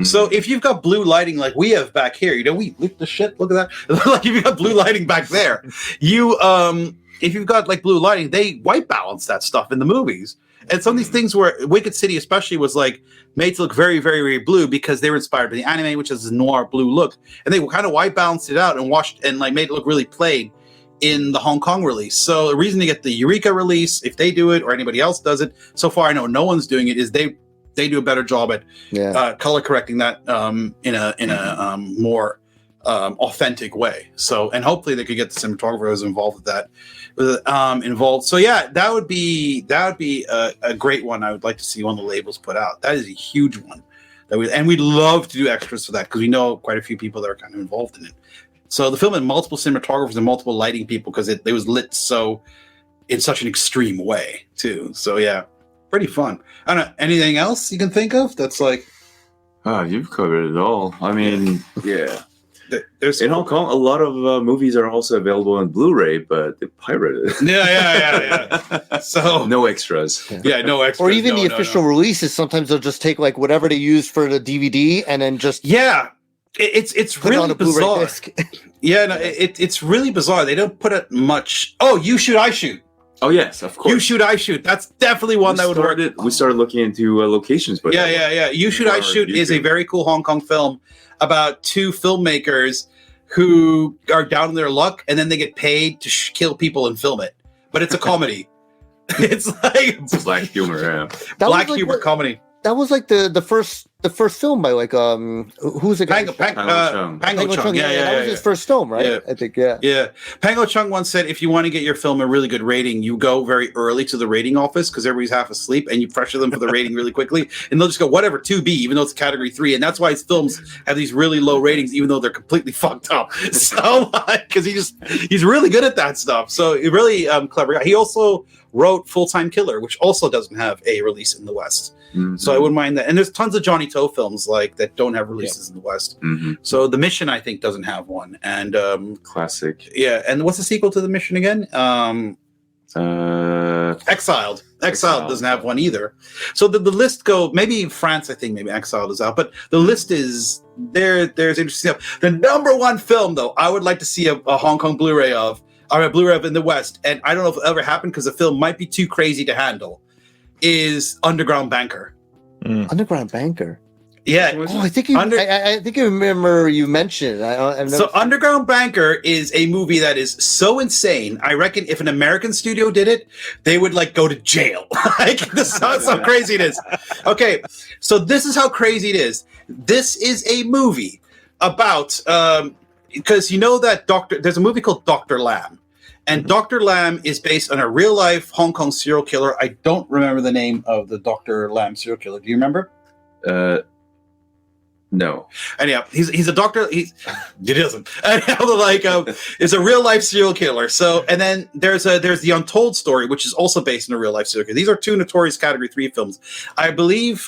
So if you've got blue lighting like we have back here, we look the shit. Look at that. Like if you've got blue lighting back there, if you've got like blue lighting, they white balance that stuff in the movies. And some of these things where Wicked City especially was like made to look very, very, very blue because they were inspired by the anime, which is a noir blue look, and they kind of white balanced it out and washed and like made it look really plain in the Hong Kong release. So the reason to get the Eureka release, if they do it or anybody else does it, so far I know no one's doing it, is they do a better job at color correcting that in a more authentic way. So, and hopefully they could get the cinematographers involved with that. So yeah, that would be a great one. I would like to see one of the labels put out. That is a huge one. And we'd love to do extras for that because we know quite a few people that are kind of involved in it. So the film had multiple cinematographers and multiple lighting people because it was lit in such an extreme way too. So yeah. Pretty fun. I don't know. Anything else you can think of that's like? You've covered it all. I mean, yeah. There's in Hong Kong, a lot of movies are also available on Blu-ray, but they're pirated. Yeah. So no extras. Yeah, no extras. Or even the official releases. Sometimes they'll just take like whatever they use for the DVD and then just it's really bizarre. It's really bizarre. They don't put it much. Oh, You Shoot, I Shoot. Oh yes, of course. You Shoot, I Shoot. That's definitely one that would work. We started looking into locations, but You Shoot, I Shoot is a very cool Hong Kong film about two filmmakers who are down on their luck, and then they get paid to kill people and film it. But it's a comedy. It's like black humor, yeah. Black humor comedy. That was like the first film by like who's the guy? Pango Chung. Yeah, that was his first film, right? Yeah. I think, yeah. Pango Chung once said, if you want to get your film a really good rating, you go very early to the rating office because everybody's half asleep, and you pressure them for the rating really quickly, and they'll just go whatever 2B, even though it's category 3, and that's why his films have these really low ratings, even though they're completely fucked up. So because he's really good at that stuff. So he really clever guy. He also wrote Full Time Killer, which also doesn't have a release in the West. Mm-hmm. So I wouldn't mind that. And there's tons of Johnny To films like that don't have releases in the West. Mm-hmm. So The Mission, I think, doesn't have one. And classic. Yeah. And what's the sequel to The Mission again? Exiled. Exile doesn't have one either. So the list maybe France, I think maybe Exile is out, but the list is there's interesting stuff. The number one film though, I would like to see a Hong Kong Blu-ray of, or a Blu-ray of in the West, and I don't know if it'll ever happen because the film might be too crazy to handle, is Underground Banker. Underground Banker. Yeah. Oh, I think I think I remember you mentioned it. So Underground Banker is a movie that is so insane. I reckon if an American studio did it, they would like go to jail. Like this is how crazy it is. Okay, so this is how crazy it is. This is a movie about because you know that there's a movie called Dr. Lam. And Dr. Lam is based on a real life Hong Kong serial killer. I don't remember the name of the Dr. Lam serial killer. Do you remember? No. Anyhow, he's a doctor. He doesn't. Anyhow, like is a real life serial killer. So, and then there's the Untold Story, which is also based on a real life serial killer. These are two notorious Category 3 films. I believe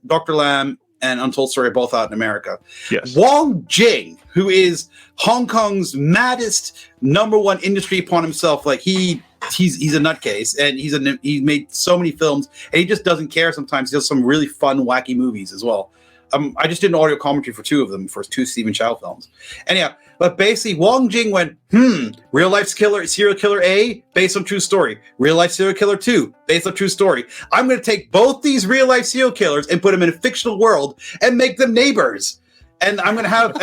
Dr. Lam and Untold Story are both out in America. Yes. Wong Jing, who is Hong Kong's maddest number one industry upon himself, like he's a nutcase, and he's made so many films, and he just doesn't care. Sometimes he does some really fun, wacky movies as well. I just did an audio commentary for two of them, for two Stephen Chow films. Anyhow, but basically Wong Jing went, real life serial killer A, based on true story. Real life serial killer 2, based on true story. I'm going to take both these real life serial killers and put them in a fictional world and make them neighbors. And I'm going to have,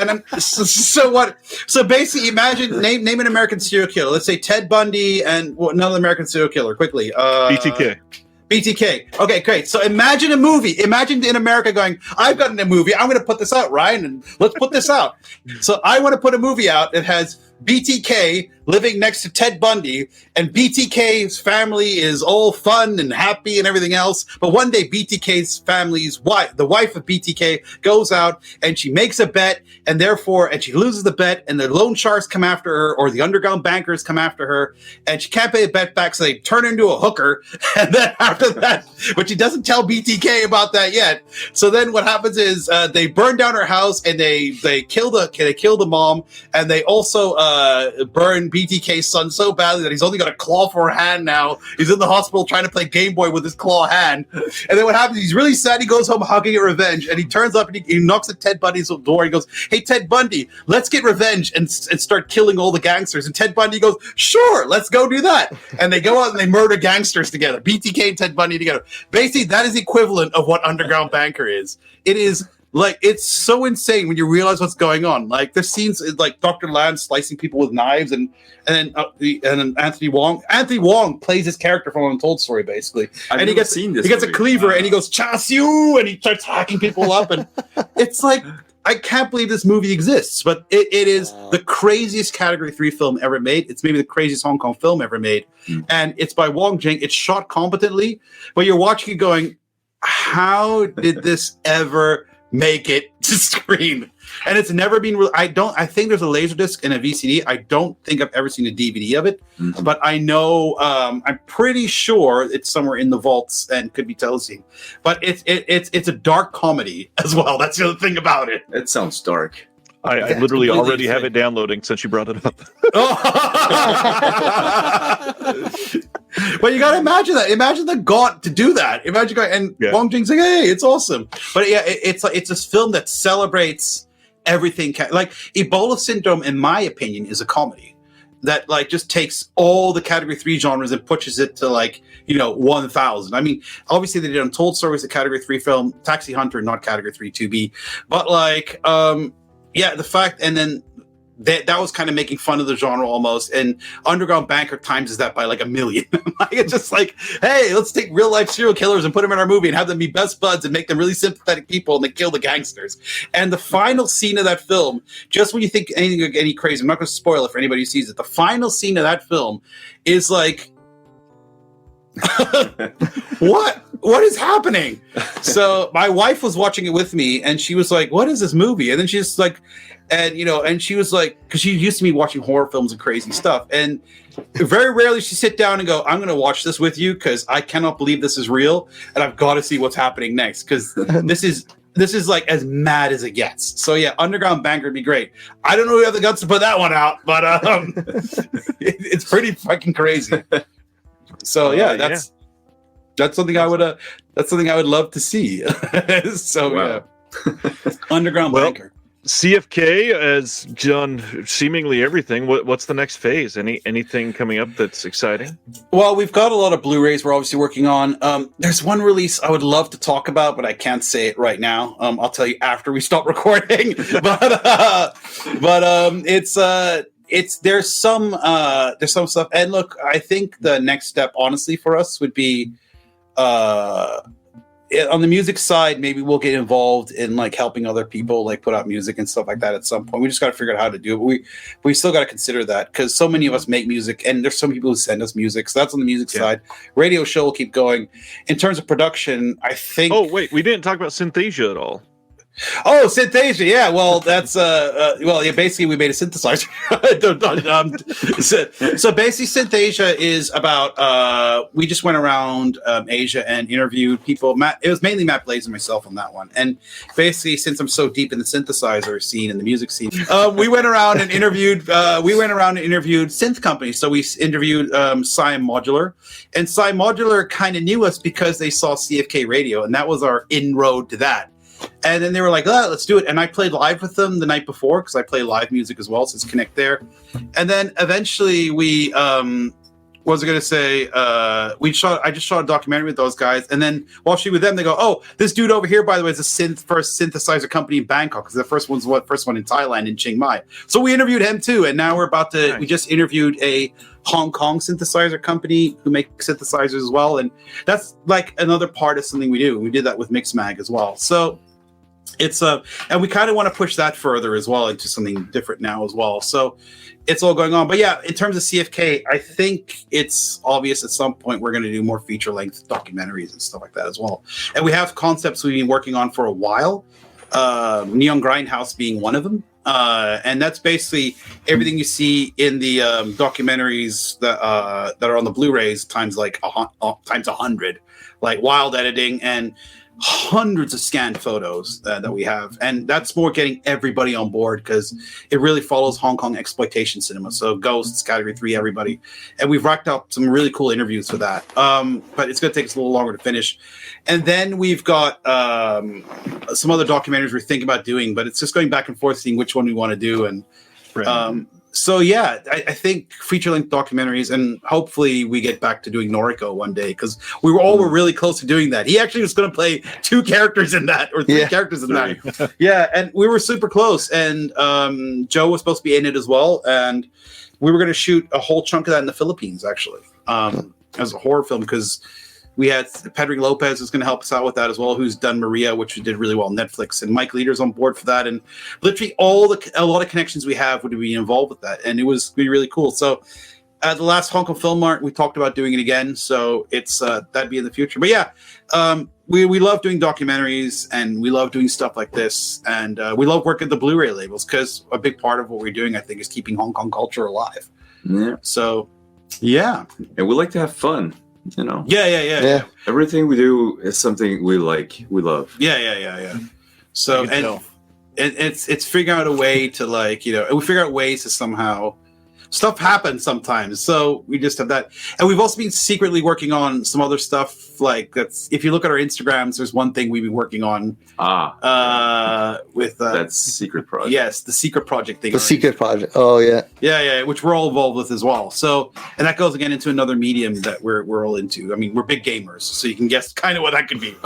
so basically imagine, name an American serial killer. Let's say Ted Bundy and another American serial killer, quickly. BTK. BTK. Okay, great. So imagine a movie. Imagine in America going, I've got a movie. I'm going to put this out, Ryan, and let's put this out. So I want to put a movie out that has BTK living next to Ted Bundy, and BTK's family is all fun and happy and everything else. But one day BTK's family's wife, the wife of BTK, goes out and she makes a bet, and she loses the bet, and the loan sharks come after her, or the underground bankers come after her, and she can't pay the bet back, so they turn her into a hooker. And then after that, but she doesn't tell BTK about that yet. So then what happens is they burn down her house, and they kill the mom, and they also burn BTK's son so badly that he's only got a claw for a hand now. He's in the hospital trying to play Game Boy with his claw hand. And then what happens? He's really sad. He goes home hugging at revenge, and he turns up and he knocks at Ted Bundy's door. He goes, "Hey, Ted Bundy, let's get revenge and start killing all the gangsters." And Ted Bundy goes, "Sure, let's go do that." And they go out and they murder gangsters together. BTK and Ted Bundy together. Basically, that is the equivalent of what Underground Banker is. It is. Like, it's so insane when you realize what's going on. Like, there's scenes like Dr. Lam slicing people with knives, and then Anthony Wong. Anthony Wong plays his character from Untold Story, basically. He gets a cleaver, and he goes "Cha Siu," and he starts hacking people up, and it's like, I can't believe this movie exists, but it is the craziest Category 3 film ever made. It's maybe the craziest Hong Kong film ever made, and it's by Wong Jing. It's shot competently, but you're watching it going, how did this ever make it to screen? And it's never been I think there's a Laserdisc and a VCD. I don't think I've ever seen a DVD of it, but I know I'm pretty sure it's somewhere in the vaults and could be teleseen. But it's a dark comedy as well. That's the other thing about it. It sounds dark. I literally already have it downloading since you brought it up. But you got to imagine that. Imagine the gaunt to do that. Imagine going, and Wong Jing's like, "Hey, it's awesome." But yeah, it's this film that celebrates everything. Like Ebola Syndrome, in my opinion, is a comedy that like just takes all the Category 3 genres and pushes it to 1,000. I mean, obviously they did Untold Story was a Category 3 film, Taxi Hunter not Category 3 2B, but the fact, and then that was kind of making fun of the genre almost, and Underground Banker times that by like 1 million. It's just like, hey, let's take real life serial killers and put them in our movie and have them be best buds and make them really sympathetic people, and they kill the gangsters. And the final scene of that film, just when you think any crazy, I'm not going to spoil it for anybody who sees it, the final scene of that film is like, what is happening? So my wife was watching it with me, and she was like, "What is this movie?" And then she's like, and she was like, because she used to be watching horror films and crazy stuff, and very rarely she sit down and go, "I'm going to watch this with you because I cannot believe this is real, and I've got to see what's happening next because this is like as mad as it gets." So yeah, Underground Banker would be great. I don't know who have the guts to put that one out, but it's pretty fucking crazy. So yeah, That's something I would love to see. So Wow. yeah, underground Well, banker. CFK has done seemingly everything. What's the next phase? Anything coming up that's exciting? Well, we've got a lot of Blu-rays we're obviously working on. There's one release I would love to talk about, but I can't say it right now. I'll tell you after we stop recording. but there's some stuff. And look, I think the next step, honestly, for us would be on the music side, maybe we'll get involved in like helping other people like put out music and stuff like that at some point. We just got to figure out how to do it. We still got to consider that because so many of us make music and there's some people who send us music. So that's on the music side. Radio show will keep going. In terms of production, I think. Oh wait, we didn't talk about Synthasia at all. Oh, Synthasia, yeah. Well, that's basically we made a synthesizer. So basically, Synthasia is about. We just went around Asia and interviewed people. It was mainly Matt Blaze and myself on that one. And basically, since I'm so deep in the synthesizer scene and the music scene, we went around and interviewed. Synth companies. So we interviewed Psy Modular, and Psy Modular kind of knew us because they saw CFK Radio, and that was our inroad to that. And then they were like, let's do it. And I played live with them the night before because I play live music as well. So it's connect there. And then eventually I just shot a documentary with those guys. And then while shooting with them, they go, oh, this dude over here, by the way, is the first synthesizer company in Bangkok. Because the first one in Thailand, in Chiang Mai. So we interviewed him too. And now we just interviewed a Hong Kong synthesizer company who makes synthesizers as well. And that's like another part of something we do. We did that with Mixmag as well. So it's and we kind of want to push that further as well into something different now as well. So it's all going on. But yeah, in terms of CFK, I think it's obvious at some point we're going to do more feature length documentaries and stuff like that as well. And we have concepts we've been working on for a while. Neon Grindhouse being one of them. And that's basically everything you see in the documentaries that are on the Blu-rays times 100, like wild editing and hundreds of scanned photos that we have. And that's more getting everybody on board because it really follows Hong Kong exploitation cinema. So Ghosts, Category 3, everybody. And we've racked up some really cool interviews for that. But it's going to take us a little longer to finish. And then we've got some other documentaries we're thinking about doing, but it's just going back and forth, seeing which one we want to do. And so, yeah, I think feature-length documentaries, and hopefully we get back to doing Noriko one day, because we were really close to doing that. He actually was going to play 2 characters in that, or 3 characters in that. Yeah, and we were super close, and Joe was supposed to be in it as well, and we were going to shoot a whole chunk of that in the Philippines, actually, as a horror film, because we had Pedro Lopez is going to help us out with that as well, who's done Maria, which we did really well on Netflix, and Mike Leader's on board for that. And literally a lot of connections we have would be involved with that. And it was really cool. So at the last Hong Kong Film Mart, we talked about doing it again. So it's that'd be in the future. But yeah, we love doing documentaries and we love doing stuff like this. And we love working at the Blu-ray labels because a big part of what we're doing, I think, is keeping Hong Kong culture alive. Yeah. So, yeah. And we like to have fun. You know, yeah. Everything we do is something we like, we love. Yeah. So and it's figuring out a way to we figure out ways to somehow stuff happens sometimes. So we just have that, and we've also been secretly working on some other stuff. Like that's if you look at our Instagrams, there's one thing we've been working on. With that secret project. Yes, the secret project thing. The secret project. Oh yeah. Yeah, which we're all involved with as well. So, and that goes again into another medium that we're all into. I mean, we're big gamers, so you can guess kind of what that could be.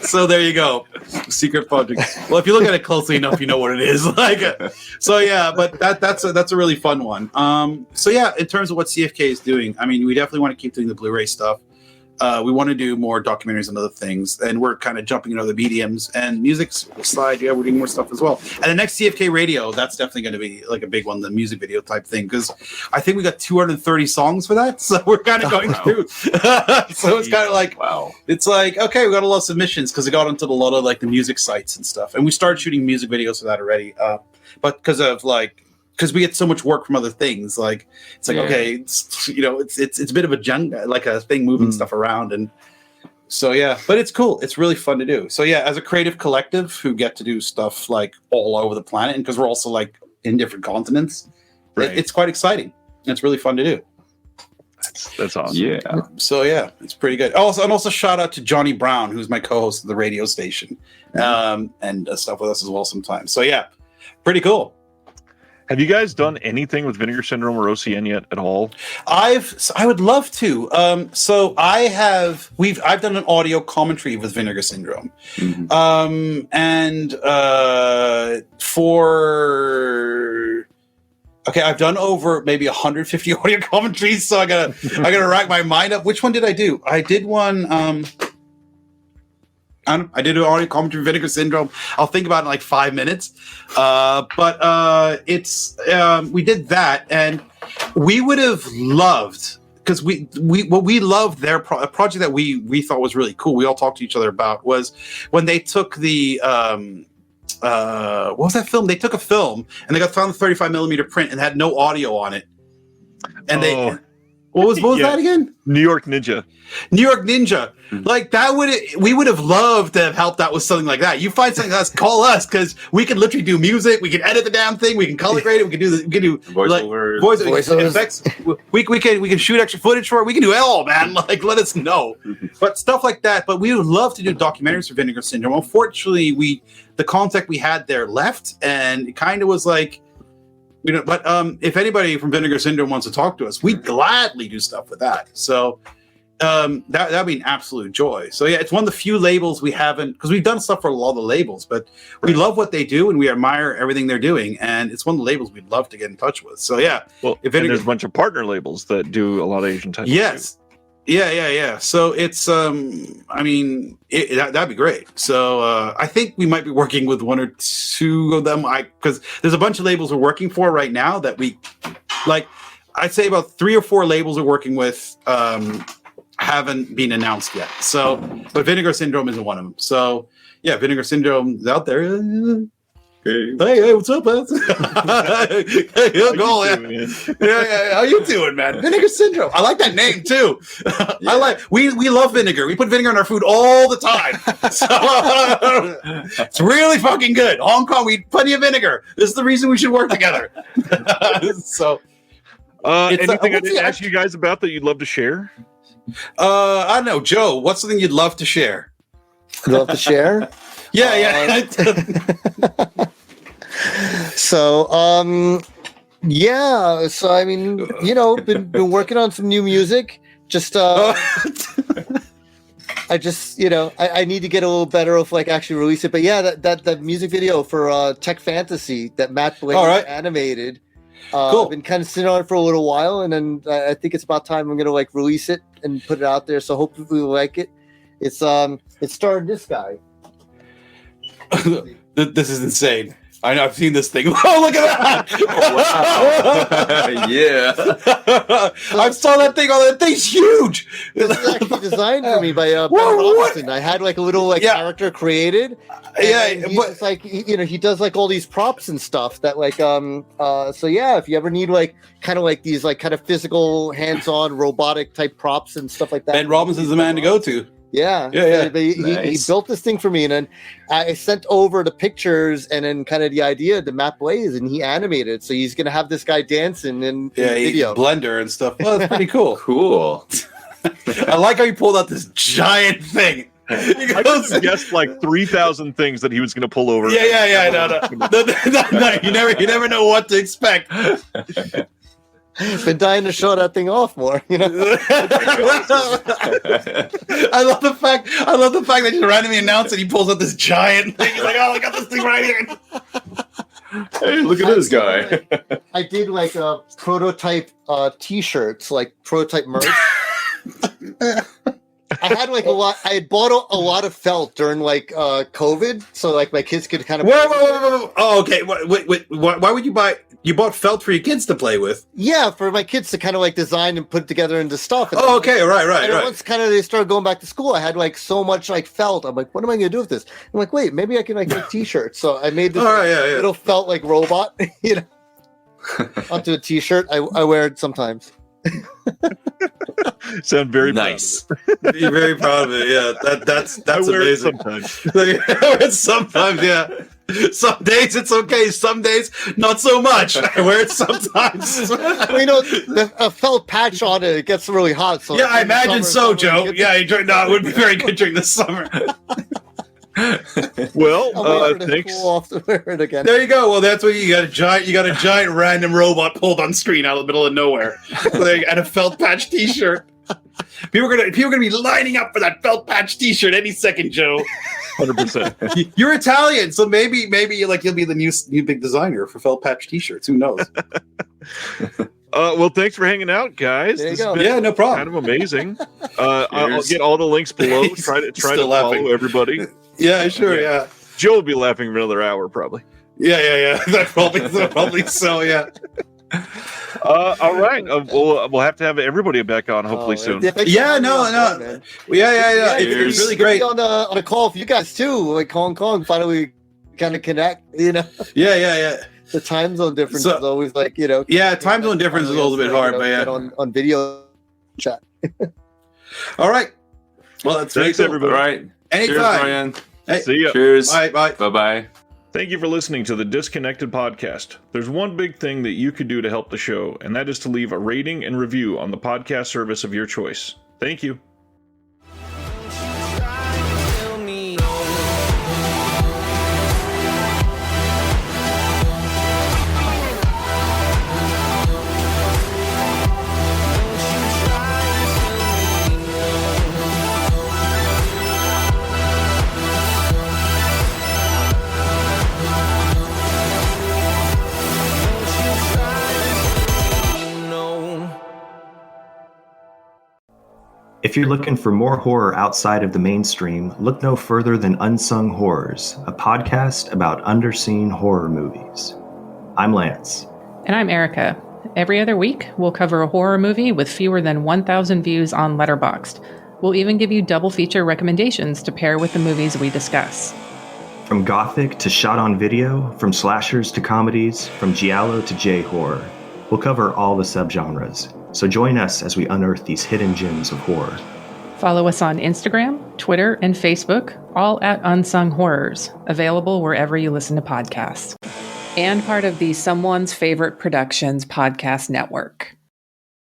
So there you go, secret project. Well, if you look at it closely enough, you know what it is. So yeah, but that's a really fun one. So yeah, in terms of what CFK is doing, I mean, we definitely want to keep doing the Blu-ray stuff. We want to do more documentaries and other things, and we're kind of jumping into other mediums and music side. Yeah, we're doing more stuff as well. And the next CFK Radio, that's definitely going to be like a big one, the music video type thing, because I think we got 230 songs for that. So we're kind of going through. So it's kind of like, wow. It's like, okay, we got a lot of submissions because it got onto a lot of like the music sites and stuff, and we started shooting music videos for that already. But because we get so much work from other things, okay, it's a bit of a jungle, like a thing moving stuff around, and so yeah, but it's cool. It's really fun to do. So yeah, as a creative collective who get to do stuff like all over the planet, and because we're also like in different continents, it's quite exciting. It's really fun to do. That's awesome. Yeah. So yeah, it's pretty good. Also shout out to Johnny Brown, who's my co-host of the radio station, and stuff with us as well sometimes. So yeah, pretty cool. Have you guys done anything with Vinegar Syndrome or OCN yet at all? I would love to. So I've done an audio commentary with Vinegar Syndrome, I've done over maybe 150 audio commentaries. So I gotta rack my mind up. Which one did I do? I did one. I did an audio commentary with Vinegar Syndrome. I'll think about it in like 5 minutes. We did that, and we would have loved, because we loved their a project that we thought was really cool. We all talked to each other about was when they took the what was that film? They took a film and they found the 35 millimeter print and had no audio on it. And what was that again? New York Ninja. Like we would have loved to have helped out with something like that. You find something else, call us, because we can literally do music. We can edit the damn thing. We can color grade it. We can do voiceovers, voiceovers, effects. We can shoot extra footage for it. We can do it all, man. Like, let us know. But stuff like that. But we would love to do documentaries for Vinegar Syndrome. Unfortunately, the contact we had there left, and it kind of was like, but if anybody from Vinegar Syndrome wants to talk to us, we'd gladly do stuff with that. So that'd be an absolute joy. So yeah, it's one of the few labels we haven't, because we've done stuff for a lot of the labels, but we love what they do and we admire everything they're doing, and it's one of the labels we'd love to get in touch with. So yeah, well, there's a bunch of partner labels that do a lot of Asian titles. Yes. Too. Yeah. So it's, that'd be great. So I think we might be working with one or two of them. Because there's a bunch of labels we're working for right now that we, like, I'd say about 3 or 4 labels we're working with haven't been announced yet. So, but Vinegar Syndrome isn't one of them. So yeah, Vinegar Syndrome is out there. Hey, what's up, man? How you doing, man? Vinegar Syndrome. I like that name too. Yeah. We love vinegar. We put vinegar in our food all the time. So it's really fucking good. Hong Kong, we eat plenty of vinegar. This is the reason we should work together. So anything I didn't ask you guys about that you'd love to share? I don't know, Joe, what's something you'd love to share? Love to share? Yeah. So I mean, been working on some new music. Just I need to get a little better of like actually release it. But yeah, that music video for Tech Fantasy that Matt Blake animated. Cool. I've been kind of sitting on it for a little while, and then I think it's about time I'm gonna like release it and put it out there. So hopefully we like it. It's starring this guy. This is insane. I know, I've seen this thing. Oh, look at that! Wow. Yeah. I saw that thing. Oh, that thing's huge. This is actually designed for me by Ben Robinson. I had like a little character created. It's like he does like all these props and stuff that like so yeah, if you ever need like kind of like these like kind of physical hands-on robotic type props and stuff like that, Ben Robinson's the man to go to. Yeah. He built this thing for me, and then I sent over the pictures and then kind of the idea to Matt Blaze, and he animated. So he's gonna have this guy dancing in the video, Blender and stuff. Well, that's pretty cool. Cool. I like how you pulled out this giant thing. I could have guessed like 3,000 things that he was going to pull over. Yeah. No. You never know what to expect. Been dying to show that thing off more, I love the fact that he randomly announced that he pulls out this giant thing. He's like, "Oh, I got this thing right here." Hey, look at this guy. I did like prototype T-shirts, like prototype merch. I had like I had bought a lot of felt during like COVID, so like my kids could kind of. Whoa. Oh, okay. Wait. Why would you buy? You bought felt for your kids to play with? Yeah, for my kids to kind of like design and put together into stuff. And okay, right. Once kind of they started going back to school, I had like so much like felt. I'm like, what am I going to do with this? I'm like, wait, maybe I can like make T-shirts. So I made this little felt like robot, onto a T-shirt. I wear it sometimes. Sound very nice. Be very proud of it. Yeah, that's amazing. Sometimes, sometimes, yeah. Some days it's okay. Some days not so much. I wear it sometimes. A felt patch on it gets really hot. So yeah, I imagine so, Joe. Yeah, it would be very good during the summer. Well, thanks. Cool off to wear it again. There you go. Well, that's what you got. You got a giant random robot pulled on screen out of the middle of nowhere, and a felt patch T-shirt. People are gonna be lining up for that felt patch T-shirt any second, Joe. 100%. You're Italian, so maybe you'll be the new big designer for felt patch T-shirts. Who knows? Well, thanks for hanging out, guys. There you go. Yeah, no problem. Kind of amazing. I'll get all the links below. Try to follow everybody. Yeah, sure. Yeah. Joe will be laughing for another hour, probably. Yeah. That probably so. Yeah. All right. We'll have to have everybody back on hopefully soon. Yeah. No. Yeah. It's really great on a call for you guys too. Like Hong Kong finally kind of connect. Yeah. The time zone difference is always like Yeah, time zone difference is a little bit hard, but yeah. On video chat. All right. Well, that's thanks everybody. All right. Anytime. Cheers, Ryan. Hey. See ya. Cheers. Bye. Thank you for listening to the Disconnected Podcast. There's one big thing that you could do to help the show, and that is to leave a rating and review on the podcast service of your choice. Thank you. If you're looking for more horror outside of the mainstream, look no further than Unsung Horrors, a podcast about underseen horror movies. I'm Lance. And I'm Erica. Every other week, we'll cover a horror movie with fewer than 1,000 views on Letterboxd. We'll even give you double feature recommendations to pair with the movies we discuss. From gothic to shot on video, from slashers to comedies, from giallo to J-horror, we'll cover all the subgenres. So join us as we unearth these hidden gems of horror. Follow us on Instagram, Twitter, and Facebook, all at Unsung Horrors, available wherever you listen to podcasts. And part of the Someone's Favorite Productions podcast network.